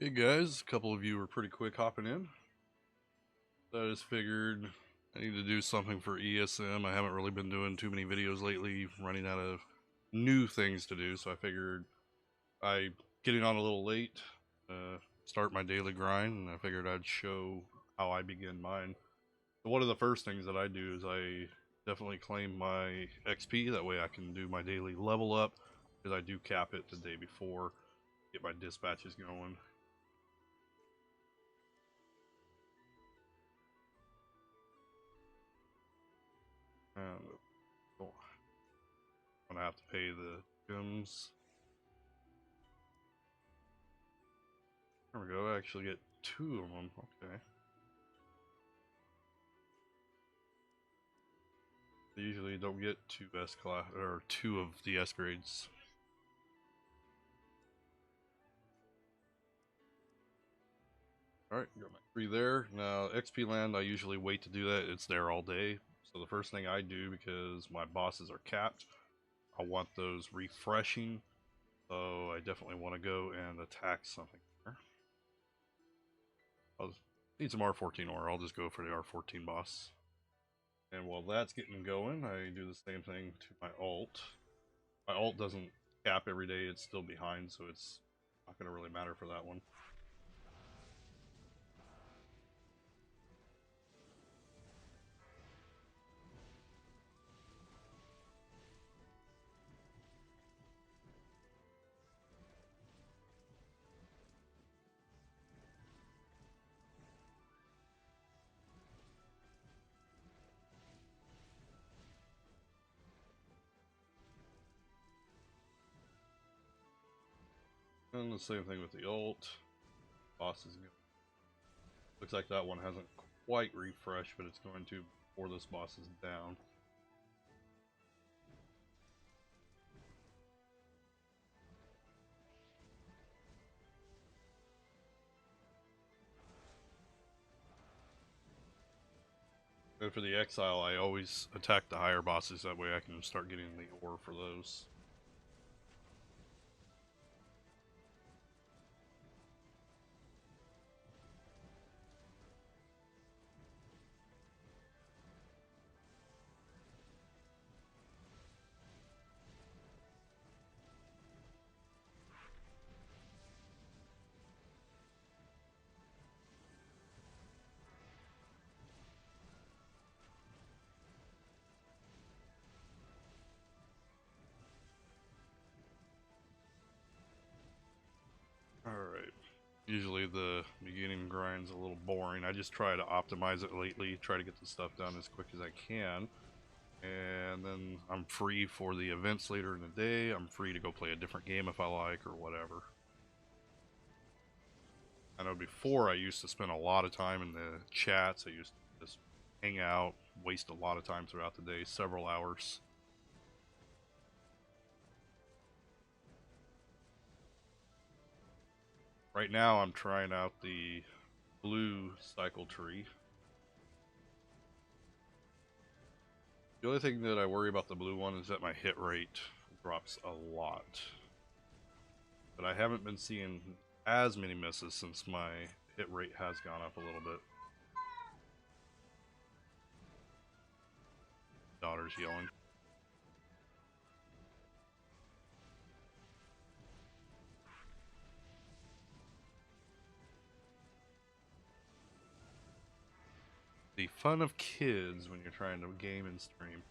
Hey guys, a couple of you were pretty quick hopping in. So I just figured I need to do something for ESM. I haven't really been doing too many videos lately, running out of new things to do, so I figured I getting on a little late, start my daily grind, and I figured I'd show how I begin mine. So one of the first things that I do is I definitely claim my XP, that way I can do my daily level up, because I do cap it the day before, get my dispatches going. And I'm gonna have to pay the gems. There we go. I actually get 2 of them. Okay. I usually don't get 2 S class or 2 of the S grades. Alright, got my 3 there. Now, XP land, I usually wait to do that. It's there all day. So the first thing I do, because my bosses are capped, I want those refreshing. So I definitely want to go and attack something there. I'll need some R14 ore. I'll just go for the R14 boss. And while that's getting going, I do the same thing to my alt. My alt doesn't cap every day, it's still behind, so it's not going to really matter for that one. And the same thing with the alt. Boss is going. Looks like that one hasn't quite refreshed, but it's going to before this boss is down. And for the exile, I always attack the higher bosses, that way I can start getting the ore for those. Alright. Usually the beginning grind's a little boring. I just try to optimize it lately, try to get the stuff done as quick as I can. And then I'm free for the events later in the day. I'm free to go play a different game if I like or whatever. I know before I used to spend a lot of time in the chats. I used to just hang out, waste a lot of time throughout the day, several hours. Right now I'm trying out the blue cycle tree. The only thing that I worry about the blue one is that my hit rate drops a lot. But I haven't been seeing as many misses since my hit rate has gone up a little bit. Daughter's yelling. The fun of kids when you're trying to game and stream.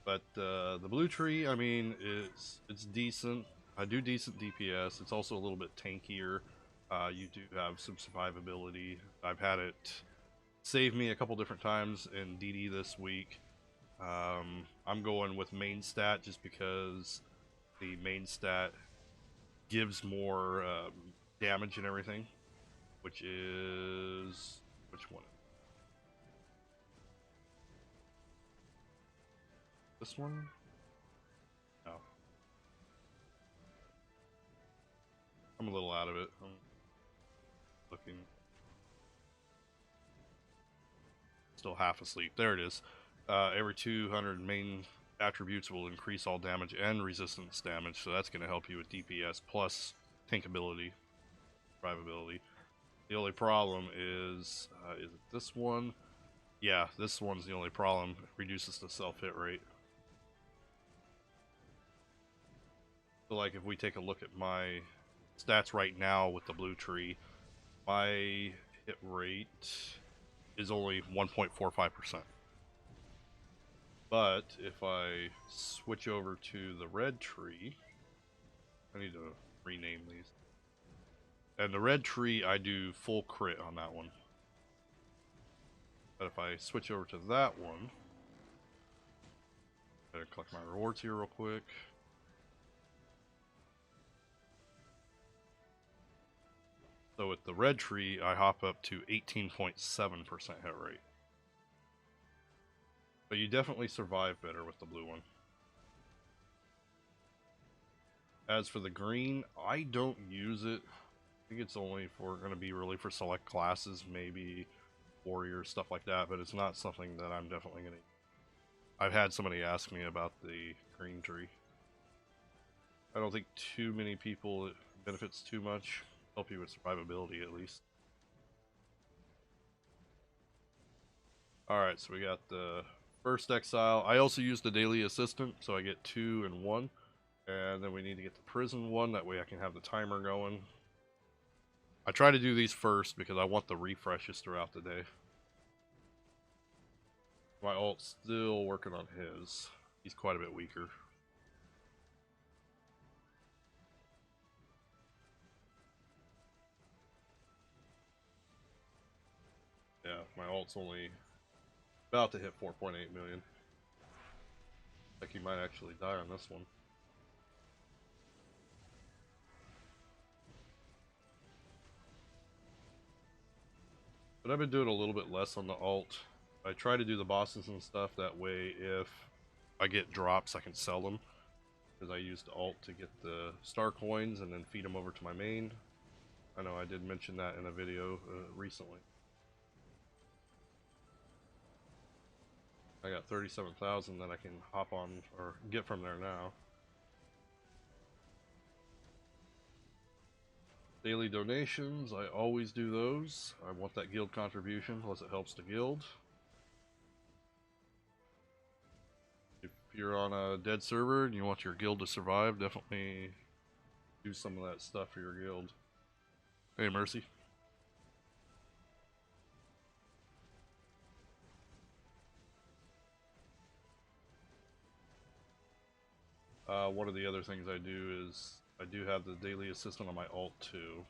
But the blue tree, I mean, it's decent. I do decent DPS. It's also a little bit tankier. You do have some survivability. I've had it save me a couple different times in DD this week. I'm going with main stat just because the main stat gives more damage and everything, which is which one? This one? No. I'm a little out of it. I'm looking. Still half asleep. There it is. Every 200 main attributes will increase all damage and resistance damage, so that's going to help you with DPS plus tankability. survivability. The only problem is it this one? Yeah, this one's the only problem. It reduces the self-hit rate. So like if we take a look at my stats right now with the blue tree, my hit rate is only 1.45%. But if I switch over to the red tree, I need to rename these. And the red tree, I do full crit on that one. But if I switch over to that one, better collect my rewards here real quick. So with the red tree, I hop up to 18.7% hit rate. But you definitely survive better with the blue one. As for the green, I don't use it. I think it's only going to be really for select classes, maybe warriors, stuff like that, but it's not something that I'm definitely going to. I've had somebody ask me about the green tree. I don't think too many people it benefits too much. Help you with survivability at least. Alright, so we got the first exile. I also use the daily assistant, so I get 2 and 1. And then we need to get the prison one, that way I can have the timer going. I try to do these first because I want the refreshes throughout the day. My alt's still working on his. He's quite a bit weaker. Yeah, my alt's only about to hit 4.8 million. Like he might actually die on this one. But I've been doing a little bit less on the alt. I try to do the bosses and stuff, that way if I get drops I can sell them. Because I used alt to get the star coins and then feed them over to my main. I know I did mention that in a video recently. I got 37,000 that I can hop on or get from there now. Daily donations, I always do those. I want that guild contribution unless it helps the guild. If you're on a dead server and you want your guild to survive, definitely do some of that stuff for your guild. Hey, Mercy. One of the other things I do is I do have the daily assistant on my alt too.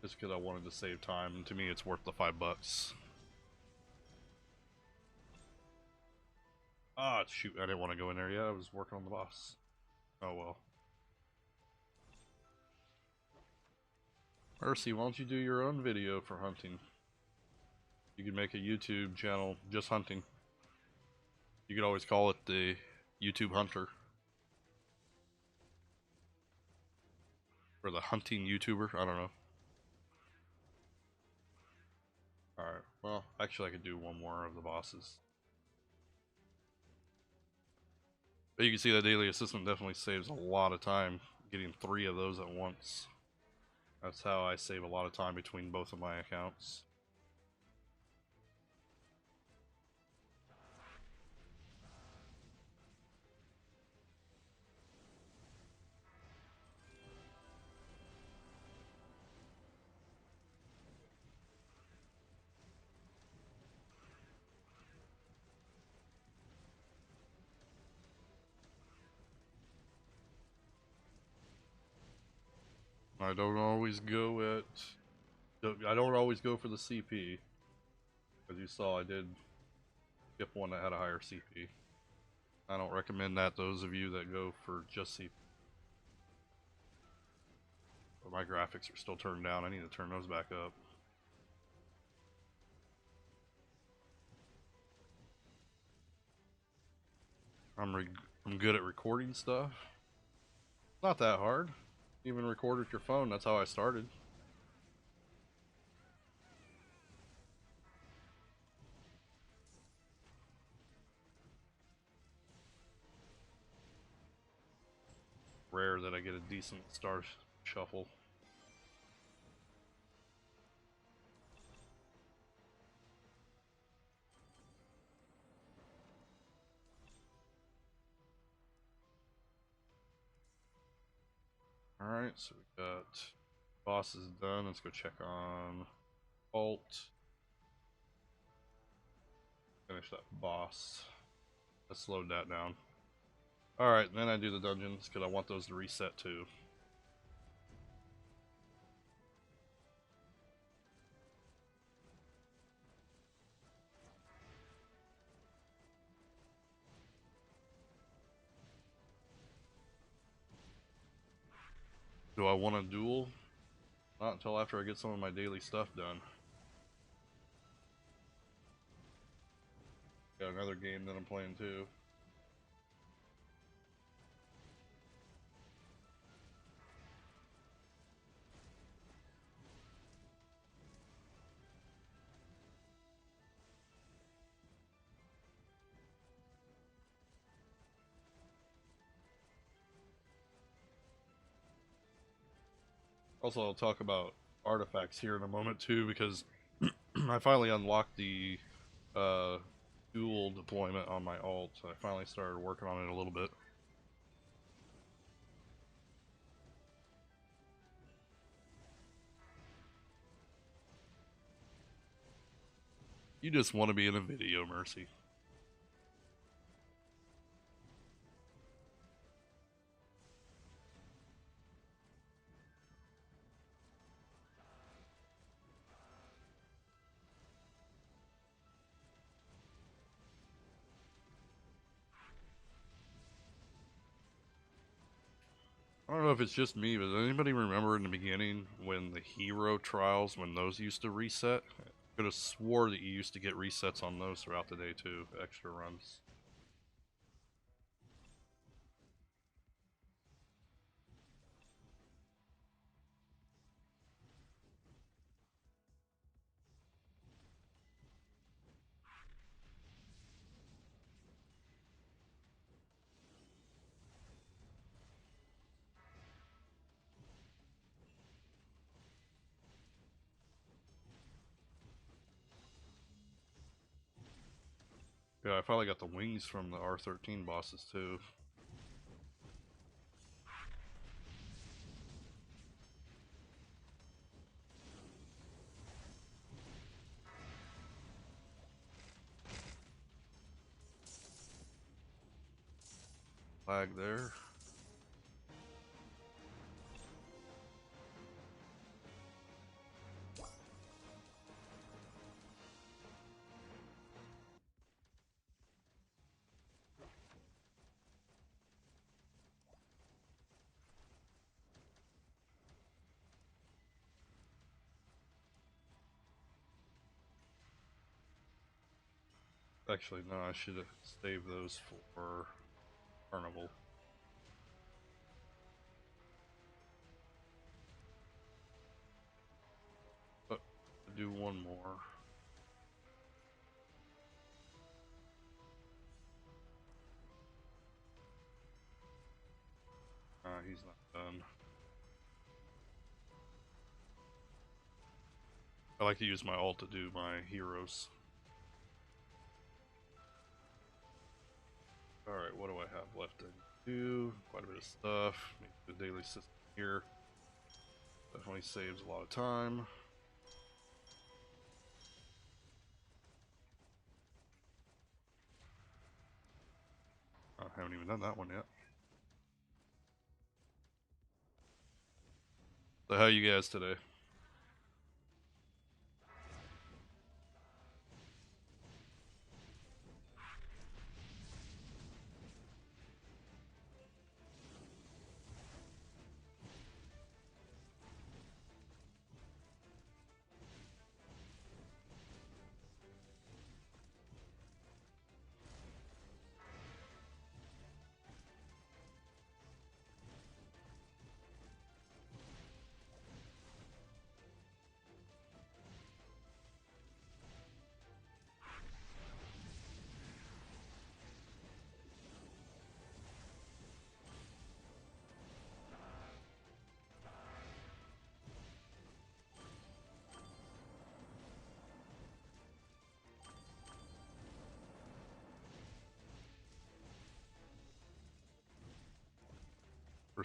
Just because I wanted to save time, and to me it's worth the $5. Ah, shoot, I didn't want to go in there yet, I was working on the boss. Oh well. Mercy, why don't you do your own video for hunting? You could make a YouTube channel just hunting. You could always call it the YouTube Hunter. Or the hunting YouTuber, I don't know. Alright, well, actually I could do one more of the bosses. But you can see that daily assistant definitely saves a lot of time getting 3 of those at once. That's how I save a lot of time between both of my accounts. I don't always go for the CP. As you saw, I did skip one that had a higher CP. I don't recommend that, those of you that go for just CP. But my graphics are still turned down, I need to turn those back up. I'm good at recording stuff. Not that hard. Even record with your phone, that's how I started. Rare that I get a decent star shuffle. Alright, so we got bosses done. Let's go check on alt. Finish that boss. Let's load that down. Alright, then I do the dungeons because I want those to reset too. Do I want a duel? Not until after I get some of my daily stuff done. Got another game that I'm playing too. Also, I'll talk about artifacts here in a moment too, because I finally unlocked the dual deployment on my alt. So I finally started working on it a little bit. You just want to be in a video, Mercy. I don't know if it's just me, but does anybody remember in the beginning when the hero trials, when those used to reset? I could have swore that you used to get resets on those throughout the day too, extra runs. Yeah, I finally got the wings from the R13 bosses too. Flag there. Actually, no, I should have saved those for Carnival. But I'll do one more. He's not done. I like to use my alt to do my heroes. Alright, what do I have left to do? Quite a bit of stuff. Make the daily system here. Definitely saves a lot of time. I haven't even done that one yet. So how you guys today?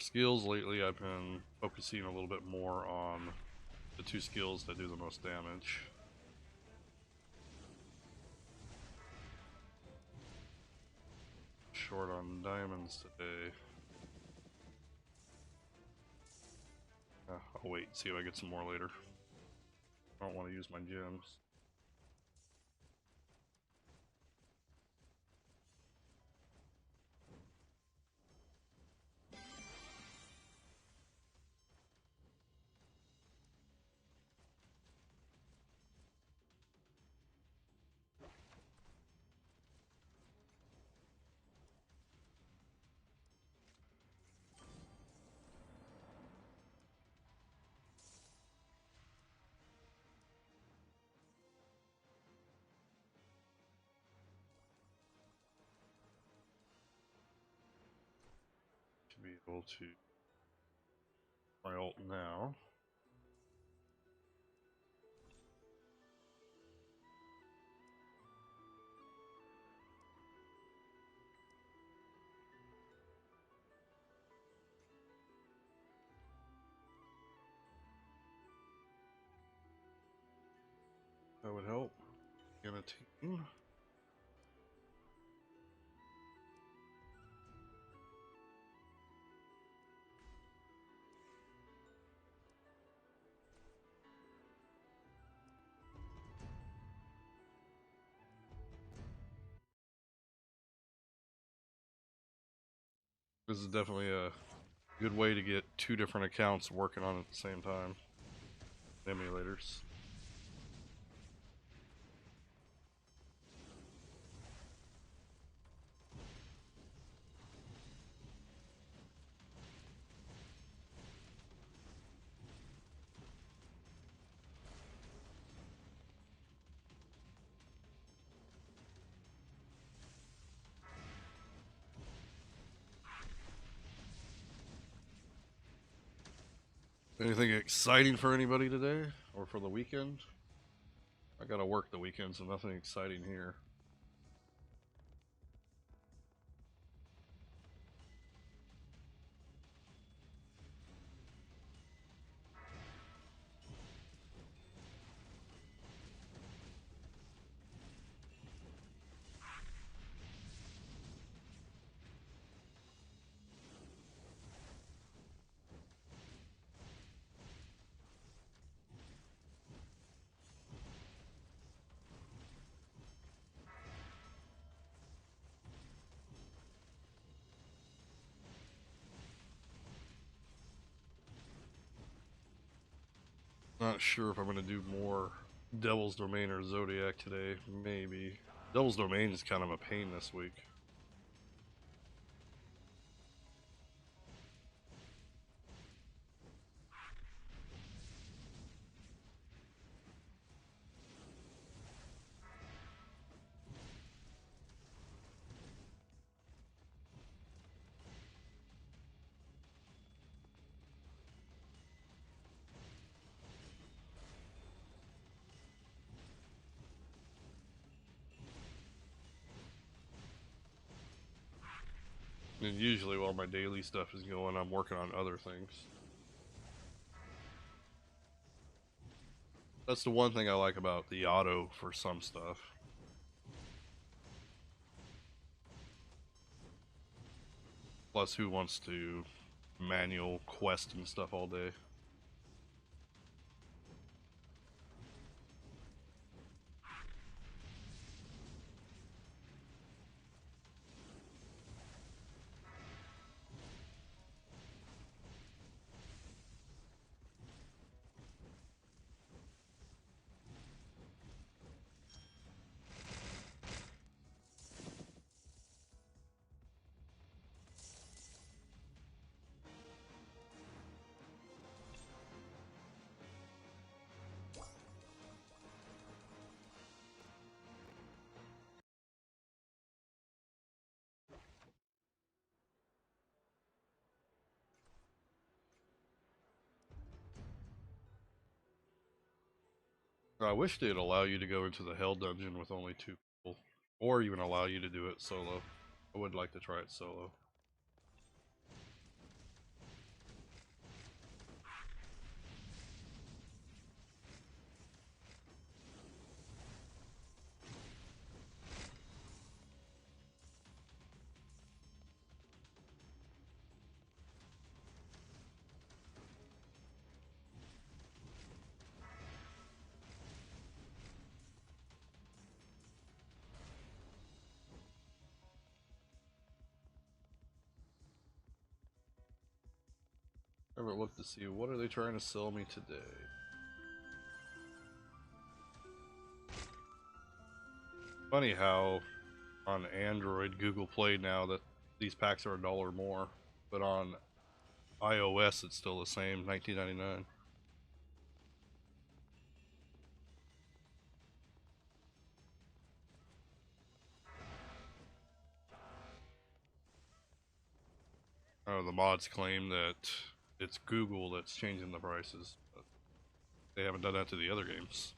skills lately, I've been focusing a little bit more on the 2 skills that do the most damage. Short on diamonds today. I'll wait and see if I get some more later. I don't want to use my gems. Should be able to my ult now. That would help. In a team. This is definitely a good way to get 2 different accounts working on it at the same time. Emulators. Anything exciting for anybody today or for the weekend? I gotta work the weekend, so nothing exciting here. Not sure if I'm gonna do more Devil's Domain or Zodiac today. Maybe. Devil's Domain is kind of a pain this week. And usually while my daily stuff is going, I'm working on other things. That's the one thing I like about the auto for some stuff. Plus, who wants to manual quest and stuff all day? I wish they'd allow you to go into the Hell Dungeon with only 2 people. Or even allow you to do it solo. I would like to try it solo. Haven't looked to see what are they trying to sell me today. Funny how on Android, Google Play now that these packs are $1 more, but on iOS it's still the same, $19.99. The mods claim that it's Google that's changing the prices, but they haven't done that to the other games.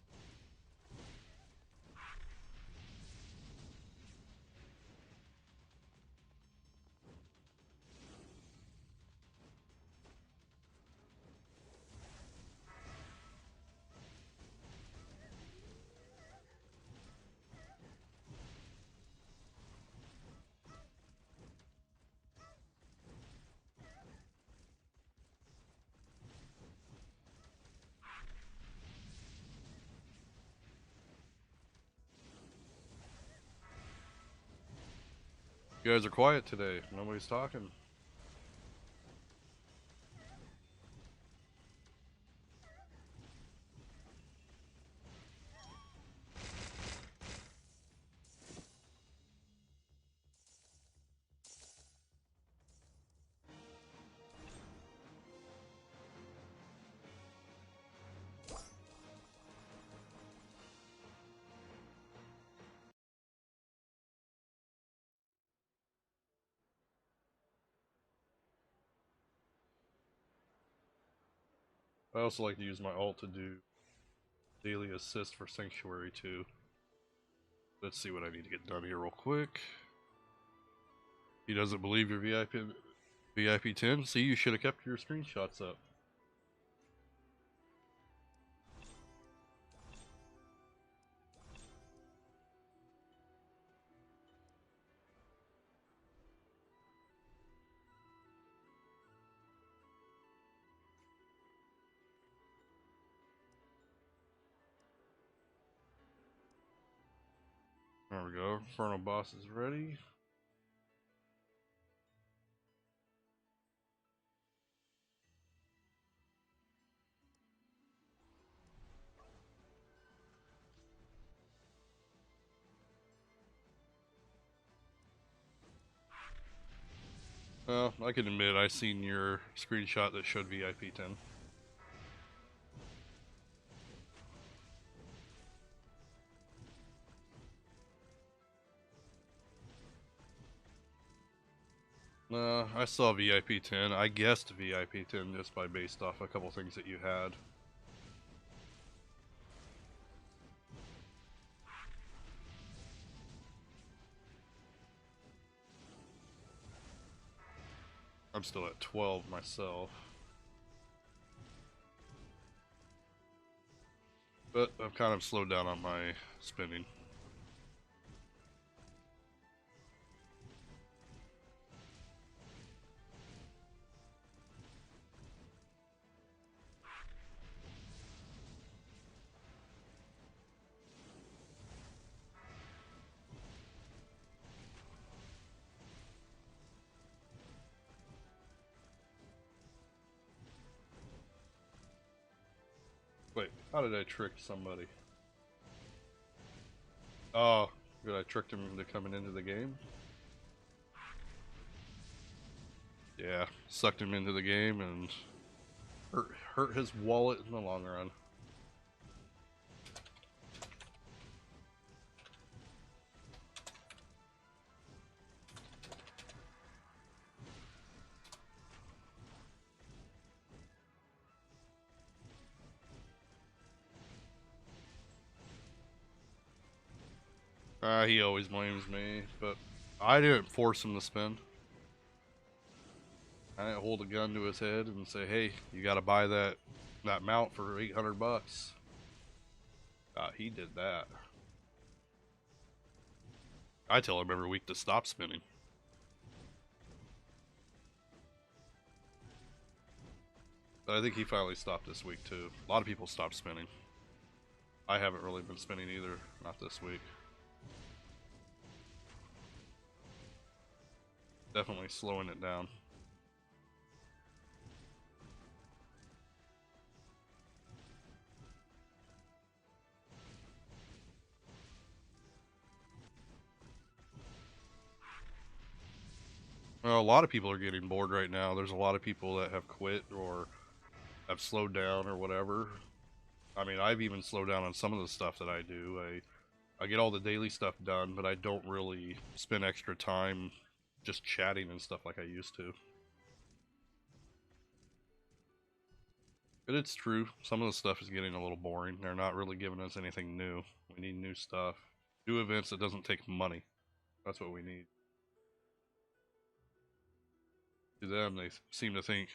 You guys are quiet today. Nobody's talking. I also like to use my ult to do daily assist for Sanctuary too. Let's see what I need to get done here real quick. He doesn't believe your VIP 10. See, you should have kept your screenshots up. There we go. Infernal boss is ready. Well, I can admit I seen your screenshot that showed VIP 10. I saw VIP 10. I guessed VIP 10 just by based off a couple things that you had. I'm still at 12 myself. But I've kind of slowed down on my spending. Wait, how did I trick somebody? Oh, good, I tricked him into coming into the game? Yeah, sucked him into the game and hurt his wallet in the long run. He always blames me, but I didn't force him to spend. I didn't hold a gun to his head and say, "Hey, you got to buy that mount for 800 bucks." He did that. I tell him every week to stop spending. But I think he finally stopped this week too. A lot of people stopped spending. I haven't really been spending either, not this week. Definitely slowing it down. Well, a lot of people are getting bored right now. There's a lot of people that have quit or have slowed down or whatever. I mean, I've even slowed down on some of the stuff that I do. I get all the daily stuff done, but I don't really spend extra time just chatting and stuff like I used to. But it's true, some of the stuff is getting a little boring. They're not really giving us anything new. We need new stuff. New events that doesn't take money. That's what we need. To them, they seem to think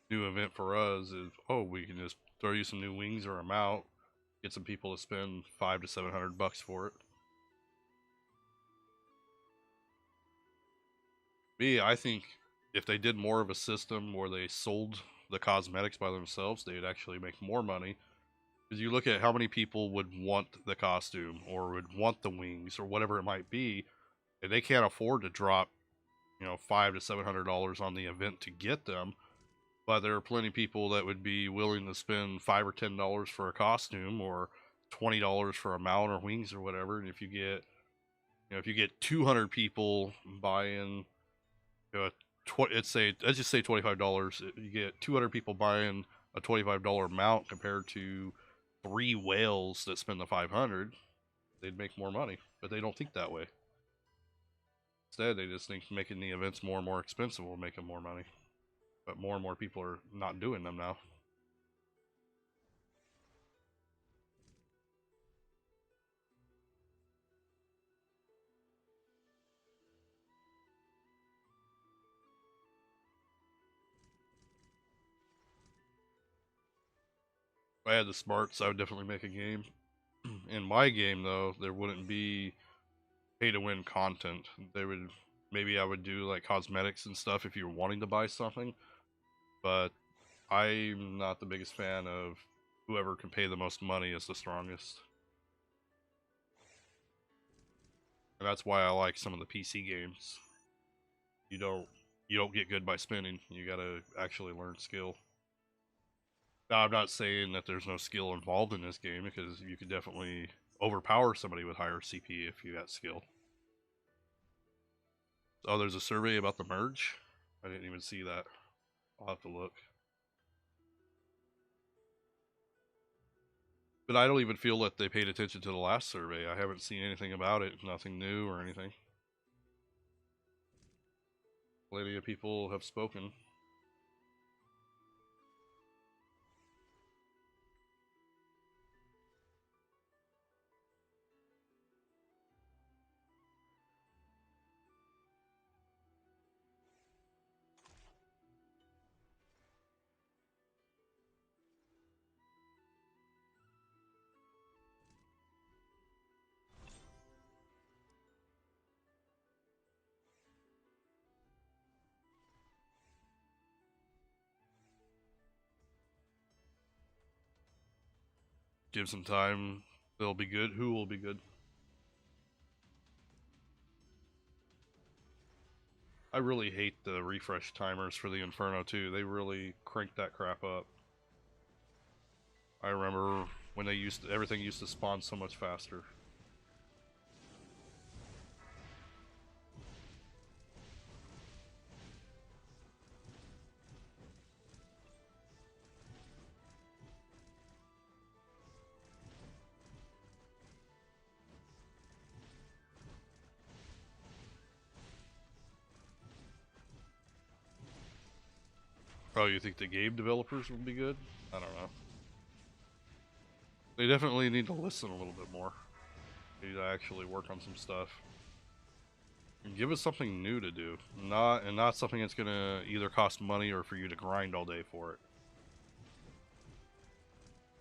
new event for us is, oh, we can just throw you some new wings or a mount, get some people to spend $500 to $700 for it. Me, I think if they did more of a system where they sold the cosmetics by themselves, they'd actually make more money. Because you look at how many people would want the costume or would want the wings or whatever it might be, and they can't afford to drop, $500 to $700 on the event to get them. But there are plenty of people that would be willing to spend $5 or $10 for a costume or $20 for a mount or wings or whatever. And if you get 200 people buying, let's just say $25. You get 200 people buying a $25 mount compared to 3 whales that spend the 500. They'd make more money, but they don't think that way. Instead, they just think making the events more and more expensive will make them more money. But more and more people are not doing them now. If I had the smarts, I would definitely make a game. In my game, though, there wouldn't be pay to win content. Maybe I would do like cosmetics and stuff if you're wanting to buy something, but I'm not the biggest fan of whoever can pay the most money is the strongest. And that's why I like some of the PC games. You don't get good by spinning. You gotta actually learn skill. Now, I'm not saying that there's no skill involved in this game, because you could definitely overpower somebody with higher CP if you got skill. Oh, there's a survey about the merge? I didn't even see that. I'll have to look. But I don't even feel that they paid attention to the last survey. I haven't seen anything about it, nothing new or anything. Plenty of people have spoken. Give some time, they'll be good. Who will be good? I really hate the refresh timers for the Inferno too. They really cranked that crap up. I remember when everything used to spawn so much faster. Oh, you think the game developers will be good? I don't know. They definitely need to listen a little bit more. They need to actually work on some stuff. And give us something new to do. Not something that's gonna either cost money or for you to grind all day for it.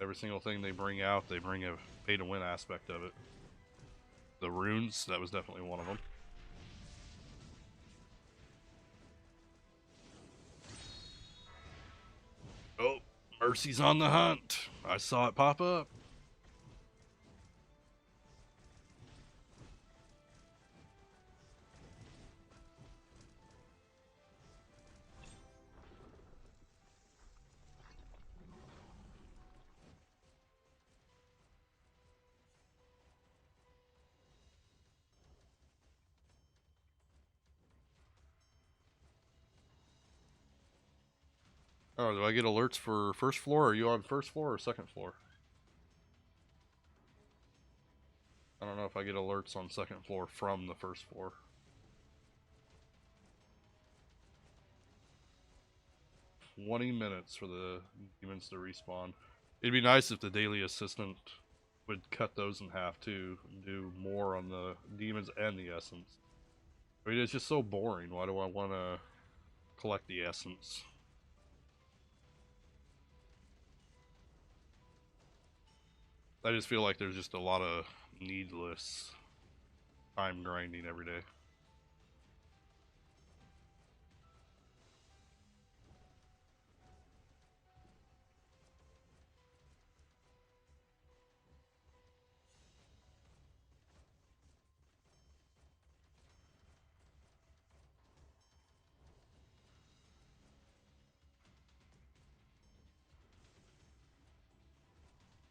Every single thing they bring out, they bring a pay to win aspect of it. The runes, that was definitely one of them. Oh, Mercy's on the hunt. I saw it pop up. Oh, do I get alerts for first floor? Are you on first floor or second floor? I don't know if I get alerts on second floor from the first floor. $20 for the demons to respawn. It'd be nice if the daily assistant would cut those in half too, and do more on the demons and the essence. I mean, it's just so boring. Why do I want to collect the essence? I just feel like there's just a lot of needless time grinding every day.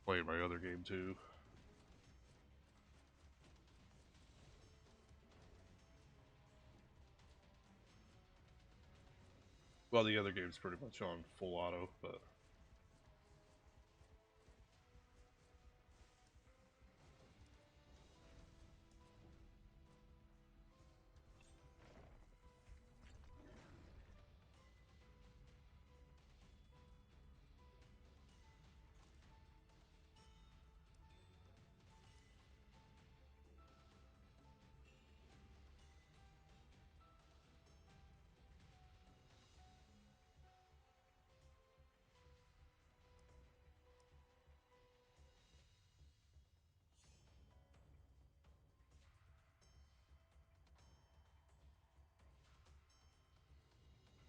Playing my other game too. Well, the other game's pretty much on full auto, but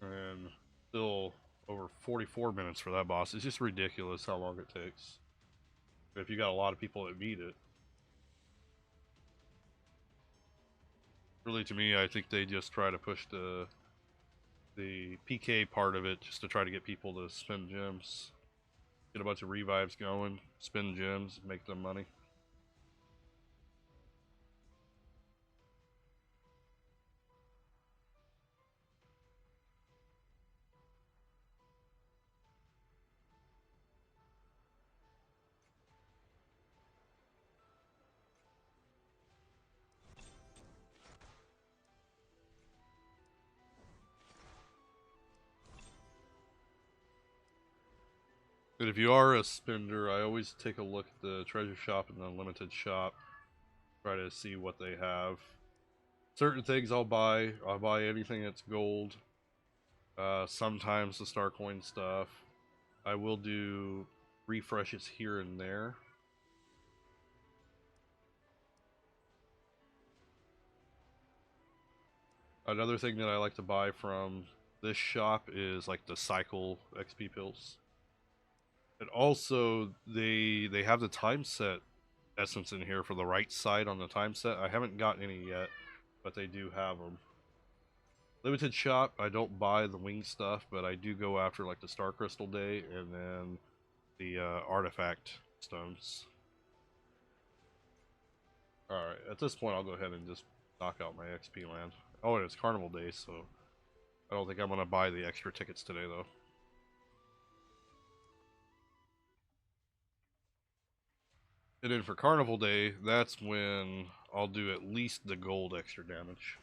and still over 44 minutes for that boss. It's just ridiculous how long it takes. If you got a lot of people that beat it. Really, to me, I think they just try to push the PK part of it just to try to get people to spend gems. Get a bunch of revives going, spend gems, make them money. But if you are a spender, I always take a look at the treasure shop and the limited shop. Try to see what they have. Certain things I'll buy. I'll buy anything that's gold. Sometimes the star coin stuff. I will do refreshes here and there. Another thing that I like to buy from this shop is like the cycle XP pills. And also they have the time set essence in here for the right side on the time set. I haven't gotten any yet, but they do have them. Limited shop, I don't buy the wing stuff, but I do go after like the star crystal day and then the artifact stones. Alright, at this point I'll go ahead and just knock out my XP land. Oh, and it's carnival day, so I don't think I'm going to buy the extra tickets today though. And then for carnival day, that's when I'll do at least the gold extra damage.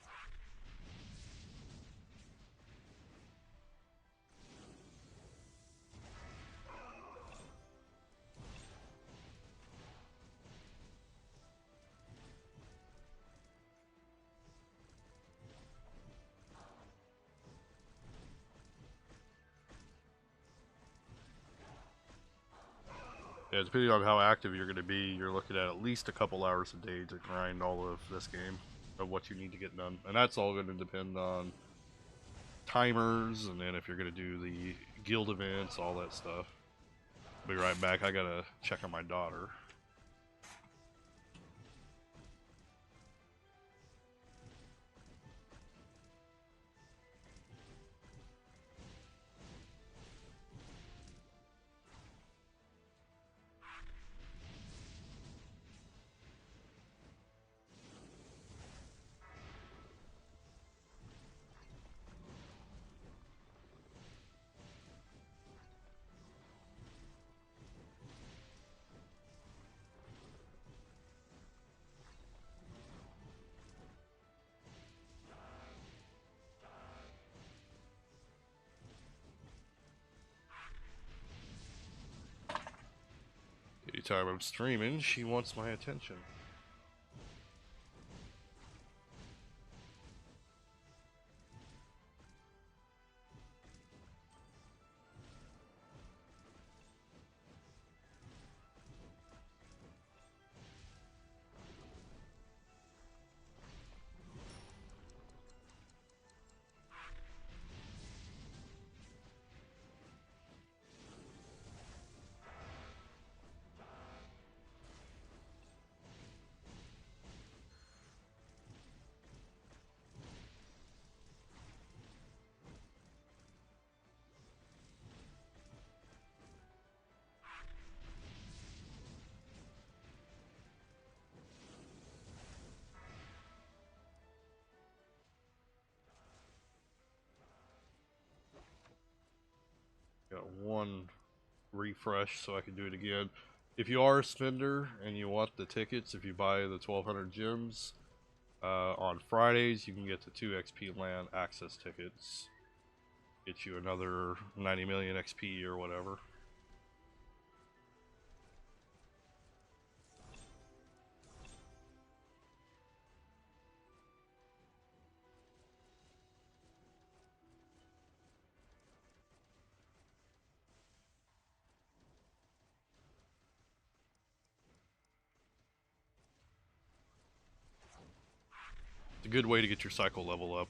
Yeah, depending on how active you're going to be, you're looking at least a couple hours a day to grind all of this game of what you need to get done. And that's all going to depend on timers, and then if you're going to do the guild events, all that stuff. I'll be right back. I got to check on my daughter. time I'm streaming, she wants my attention. Got one refresh so I can do it again. If you are a spender and you want the tickets, if you buy the 1200 gems, on Fridays you can get the 2 XP land access tickets. Get you another 90 million XP or whatever. It's a good way to get your cycle level up.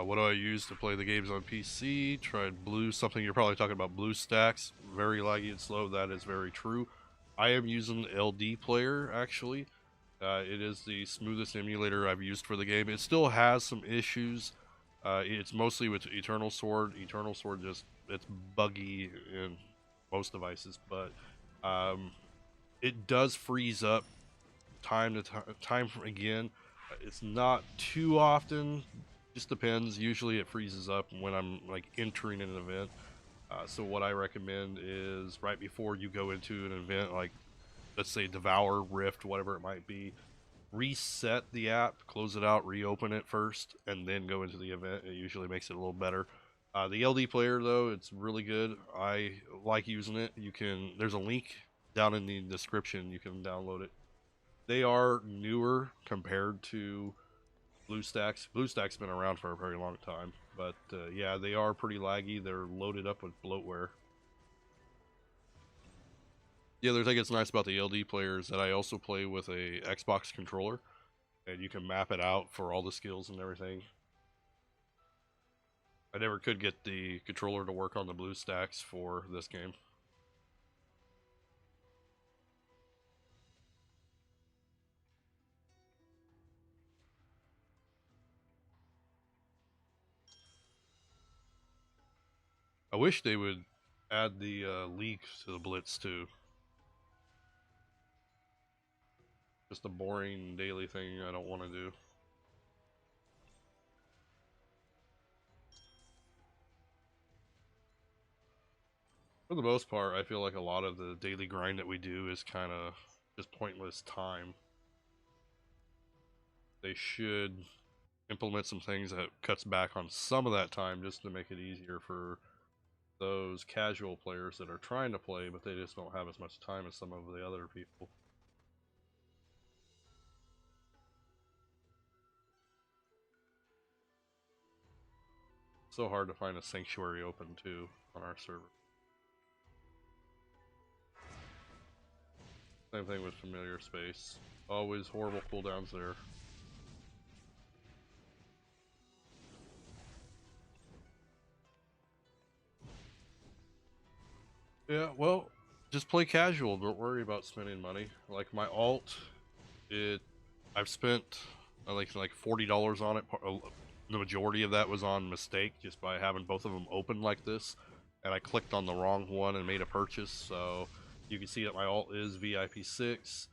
What do I use to play the games on PC? Tried Blue, something you're probably talking about, BlueStacks. Very laggy and slow, that is very true. I am using LD Player, actually. It is the smoothest emulator I've used for the game. It still has some issues. It's mostly with Eternal Sword. Eternal Sword just, it's buggy in most devices, but it does freeze up time to time again. It's not too often, just depends. Usually it freezes up when I'm like entering an event. So what I recommend is right before you go into an event, like let's say Devour, Rift, whatever it might be, reset the app, close it out, reopen it first, and then go into the event. It usually makes it a little better. The LD player though, it's really good. I like using it. There's a link down in the description, you can download it. They are newer compared to BlueStacks. BlueStacks been around for a very long time, but yeah, they are pretty laggy. They're loaded up with bloatware. The other thing that's nice about the LD player is that I also play with a Xbox controller, and you can map it out for all the skills and everything. I never could get the controller to work on the BlueStacks for this game. I wish they would add the leak to the Blitz too. Just a boring daily thing I don't want to do. For the most part, I feel like a lot of the daily grind that we do is kind of just pointless time. They should implement some things that cuts back on some of that time just to make it easier for those casual players that are trying to play, but they just don't have as much time as some of the other people. So hard to find a sanctuary open too on our server. Same thing with familiar space. Always horrible cooldowns there. Yeah, well, just play casual. Don't worry about spending money. Like my alt, I've spent like $40 on it. The majority of that was on mistake, just by having both of them open like this, and I clicked on the wrong one and made a purchase. So you can see that my alt is VIP 6.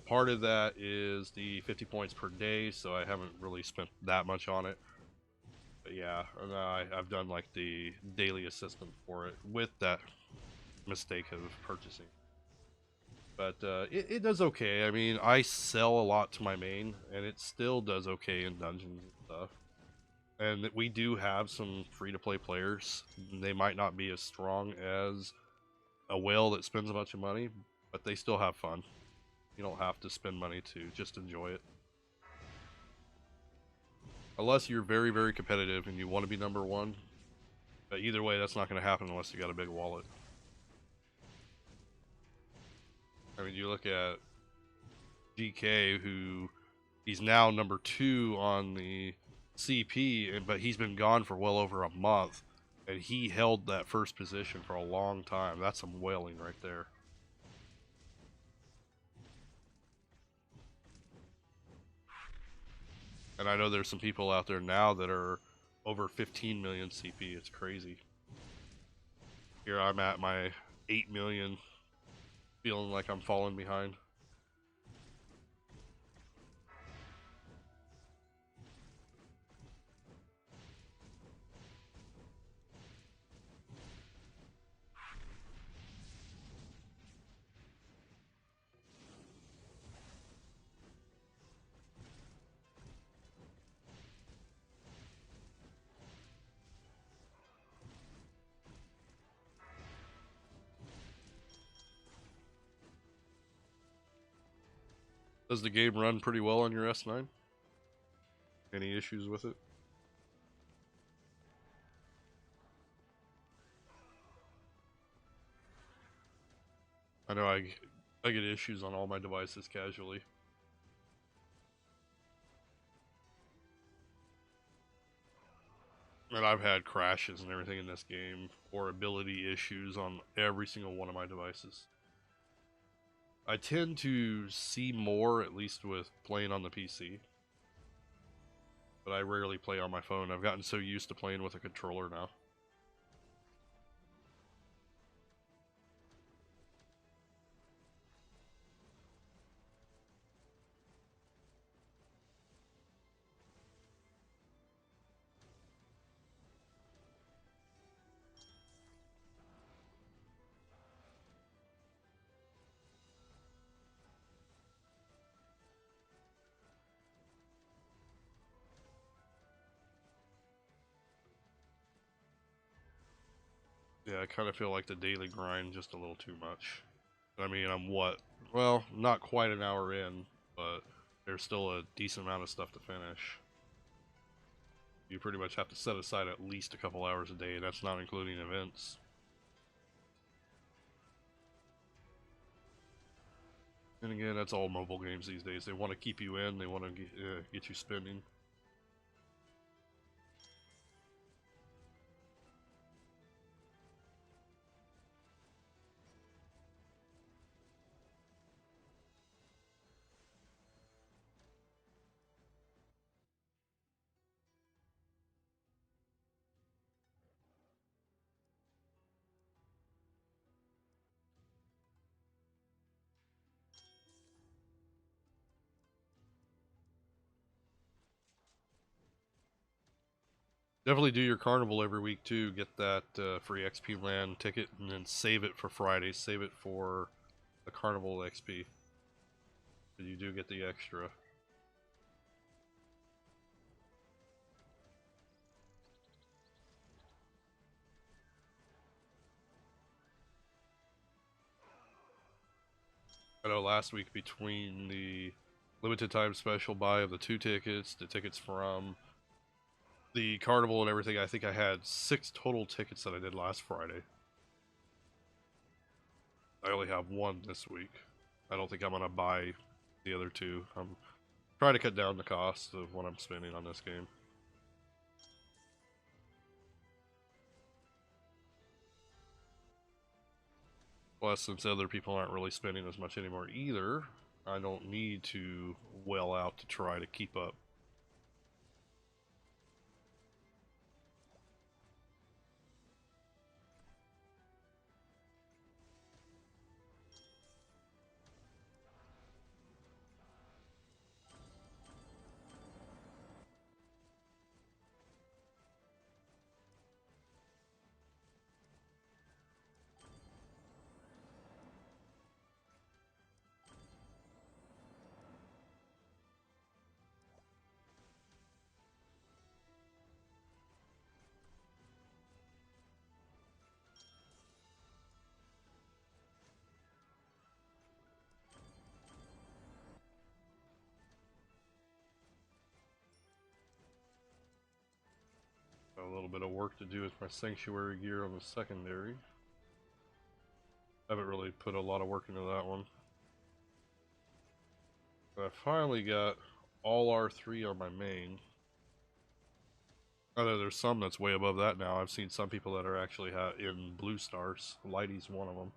Part of that is the 50 points per day, so I haven't really spent that much on it. But yeah, and I've done like the daily assistant for it with that mistake of purchasing. But it does okay. I mean, I sell a lot to my main, and it still does okay in dungeons and stuff. And we do have some free-to-play players. They might not be as strong as a whale that spends a bunch of money, but they still have fun. You don't have to spend money to just enjoy it. Unless you're very, very competitive and you want to be number one. But either way, that's not going to happen unless you got a big wallet. I mean, you look at GK, who he's now number 2 on the CP, but he's been gone for well over a month, and he held that first position for a long time. That's some whaling right there. And I know there's some people out there now that are over 15 million CP. It's crazy. Here I'm at my 8 million, feeling like I'm falling behind. Does the game run pretty well on your S9? Any issues with it? I know I get issues on all my devices casually. And I've had crashes and everything in this game, or ability issues on every single one of my devices. I tend to see more, at least with playing on the PC. But I rarely play on my phone. I've gotten so used to playing with a controller now. Yeah, I kind of feel like the daily grind just a little too much. I mean, I'm what? Well, not quite an hour in, but there's still a decent amount of stuff to finish. You pretty much have to set aside at least a couple hours a day, and that's not including events. And again, that's all mobile games these days. They want to keep you in, they want to get you spending. Definitely do your carnival every week too. Get that free XP land ticket, and then save it for Friday. Save it for the carnival XP. You do get the extra. I know last week between the limited time special buy of the 2 tickets, the tickets from the carnival and everything, I think I had 6 total tickets that I did last Friday. I only have 1 this week. I don't think I'm going to buy the other 2. I'm trying to cut down the cost of what I'm spending on this game. Plus, since other people aren't really spending as much anymore either, I don't need to well out to try to keep up. Got a little bit of work to do with my sanctuary gear on the secondary. Haven't really put a lot of work into that one. But I finally got all R3 on my main. I know there's some that's way above that now. I've seen some people that are actually in blue stars. Lighty's one of them.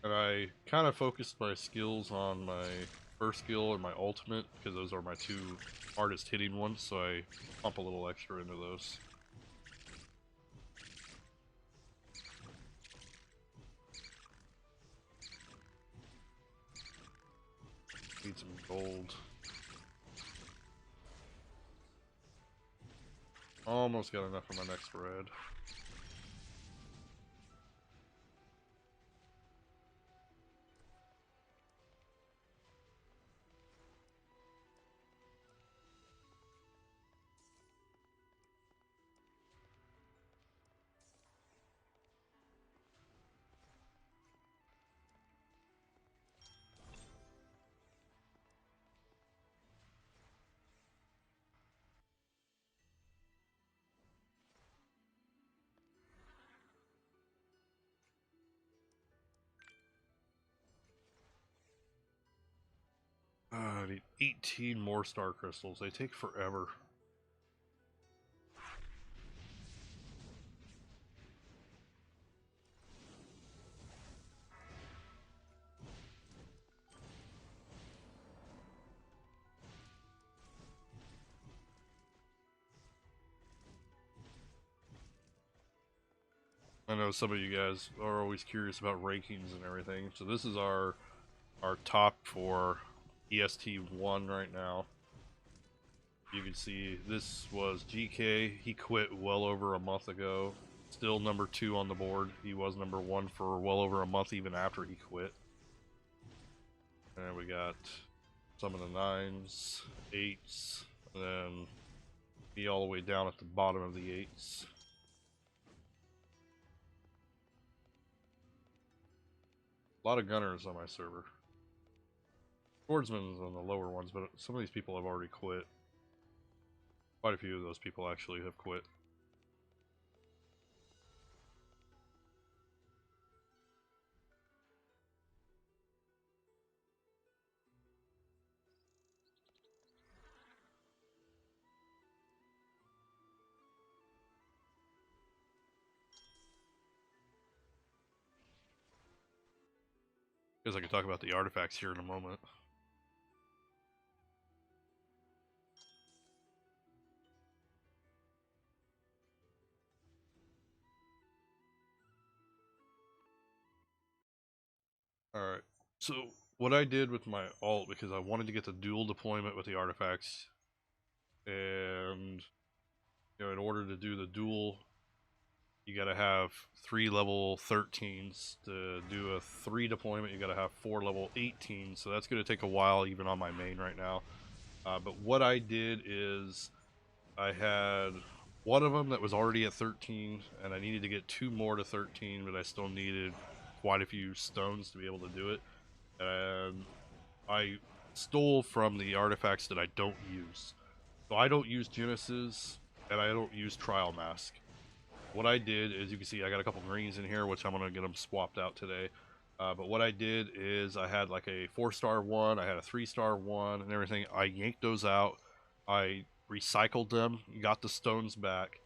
And I kind of focused my skills on my first skill and my ultimate, because those are my 2 hardest hitting ones, so I pump a little extra into those. Need some gold. Almost got enough for my next red. I need 18 more star crystals. They take forever. I know some of you guys are always curious about rankings and everything. So this is our top for EST1 right now. You can see this was GK. He quit well over a month ago. Still number 2 on the board. He was number 1 for well over a month even after he quit. And we got some of the 9s, 8s, and then me all the way down at the bottom of the 8s. A lot of gunners on my server. Swordsman's on the lower ones, but some of these people have already quit. Quite a few of those people actually have quit. Guess I could talk about the artifacts here in a moment. Alright, so what I did with my alt, because I wanted to get the dual deployment with the artifacts, and in order to do the dual you gotta have 3 level 13s. To do a 3 deployment, you gotta have 4 level 18s, so that's gonna take a while even on my main right now. But what I did is I had one of them that was already at 13, and I needed to get 2 more to 13, but I still needed quite a few stones to be able to do it. And I stole from the artifacts that I don't use. So I don't use Genesis, and I don't use Trial Mask. What I did is, you can see I got a couple greens in here, which I'm going to get them swapped out today. But what I did is I had like a 4-star one, I had a 3-star one, and everything. I yanked those out. I recycled them, got the stones back,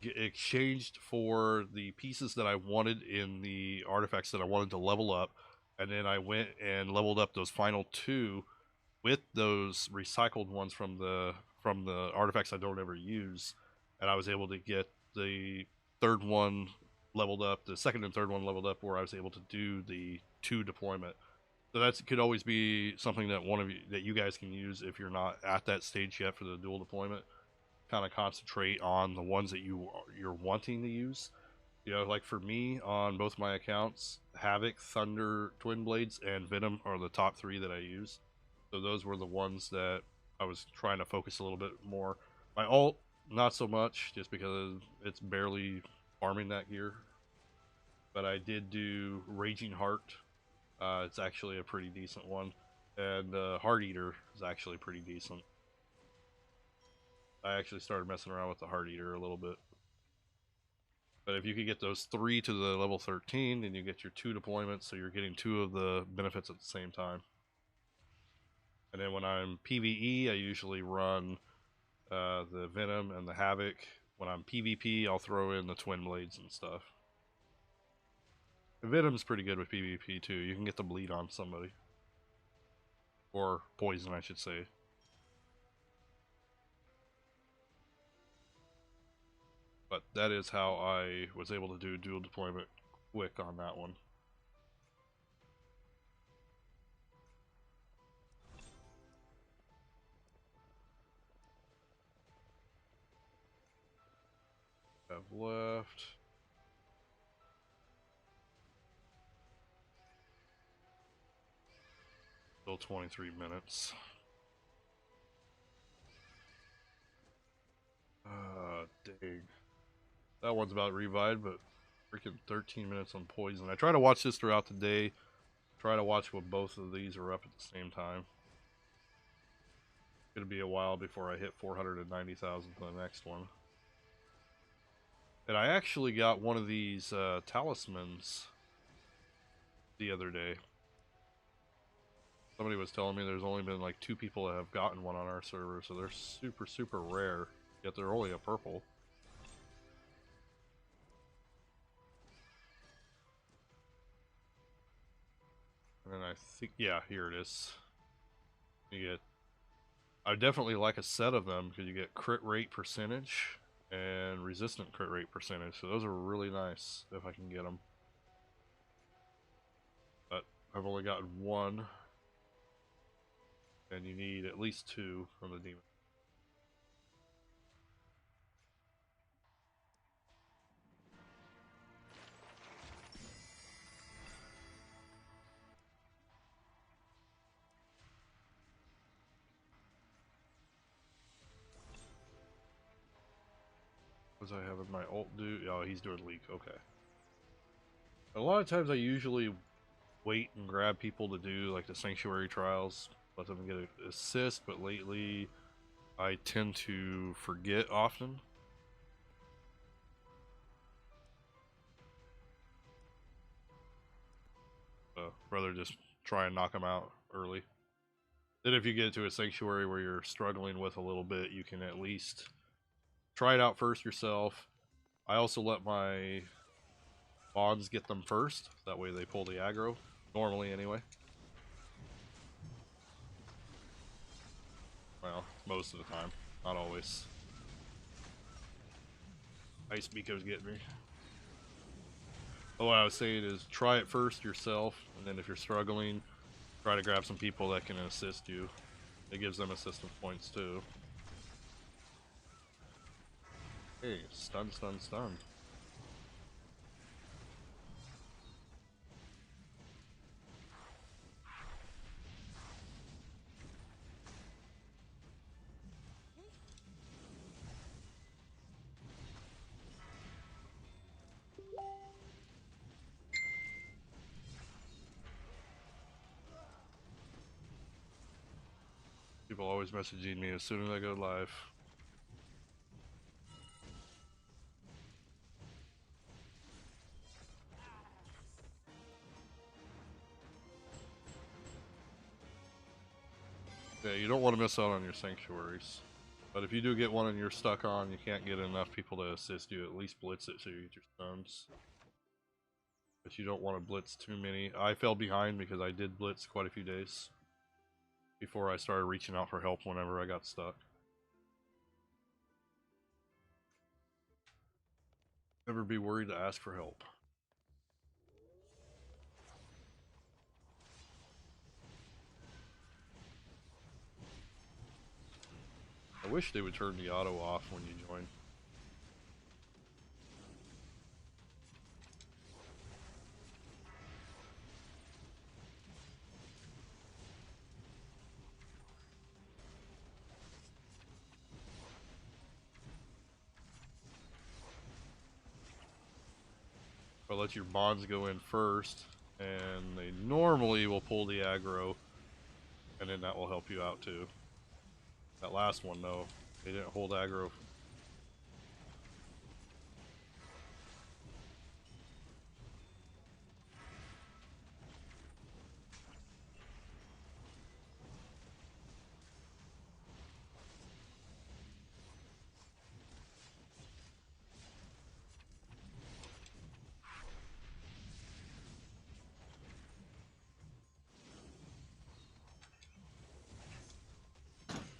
exchanged for the pieces that I wanted in the artifacts that I wanted to level up, and then I went and leveled up those final 2 with those recycled ones from the artifacts I don't ever use, and I was able to get the 3rd one leveled up, the 2nd and 3rd one leveled up, where I was able to do the 2 deployment. So that could always be something that you guys can use if you're not at that stage yet for the dual deployment. Kind of concentrate on the ones that you're wanting to use. You know, like for me on both my accounts, Havoc, Thunder, Twin Blades, and Venom are the top 3 that I use. So those were the ones that I was trying to focus a little bit more. My alt, not so much, just because it's barely farming that gear. But I did do Raging Heart. It's actually a pretty decent one. And Heart Eater is actually pretty decent. I actually started messing around with the Heart Eater a little bit. But if you could get those 3 to the level 13, then you get your 2 deployments, so you're getting 2 of the benefits at the same time. And then when I'm PvE, I usually run the Venom and the Havoc. When I'm PvP, I'll throw in the Twin Blades and stuff. The Venom's pretty good with PvP too. You can get the bleed on somebody. Or poison, I should say. But that is how I was able to do dual deployment quick on that one. Have left. Still 23 minutes. Dang. That one's about revived, but freaking 13 minutes on poison. I try to watch this throughout the day. Try to watch when both of these are up at the same time. It'll be a while before I hit 490,000 for the next one. And I actually got one of these talismans the other day. Somebody was telling me there's only been like 2 people that have gotten one on our server, so they're super, super rare. Yet they're only a purple. And then I think, yeah, here it is. You get, I definitely like a set of them because you get crit rate percentage and resistant crit rate percentage. So those are really nice if I can get them. But I've only gotten 1. And you need at least 2 from the demon. What was I having my ult do? Oh, he's doing leak. Okay. A lot of times I usually wait and grab people to do like the sanctuary trials, let them get an assist, but lately I tend to forget often. Rather just try and knock them out early. Then if you get to a sanctuary where you're struggling with a little bit, you can at least try it out first yourself. I also let my bonds get them first, that way they pull the aggro, normally anyway. Well, most of the time, not always. Ice Miko's getting me. But what I was saying is try it first yourself, and then if you're struggling, try to grab some people that can assist you. It gives them assistance points too. Hey, stun, stun, stun. People always messaging me as soon as I go live. Yeah, you don't want to miss out on your sanctuaries. But if you do get one and you're stuck on, you can't get enough people to assist you, at least blitz it so you get your stones. But you don't want to blitz too many. I fell behind because I did blitz quite a few days before I started reaching out for help whenever I got stuck. Never be worried to ask for help. I wish they would turn the auto off when you join. But let your bonds go in first, and they normally will pull the aggro, and then that will help you out too. That last one, though, they didn't hold aggro.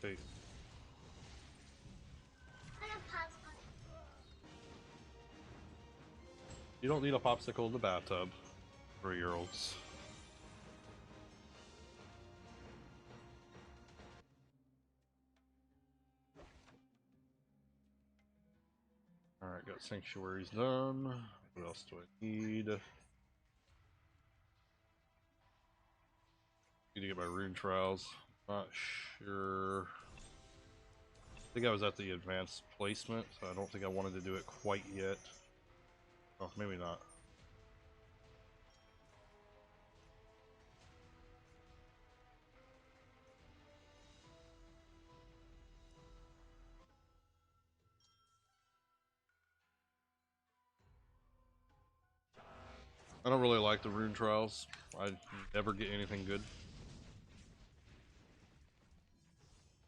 They, you don't need a popsicle in the bathtub, 3-year-olds. Alright, got sanctuaries done. What else do I need? Need to get my rune trials. Not sure. I think I was at the advanced placement, so I don't think I wanted to do it quite yet. Oh, maybe not. I don't really like the rune trials. I never get anything good.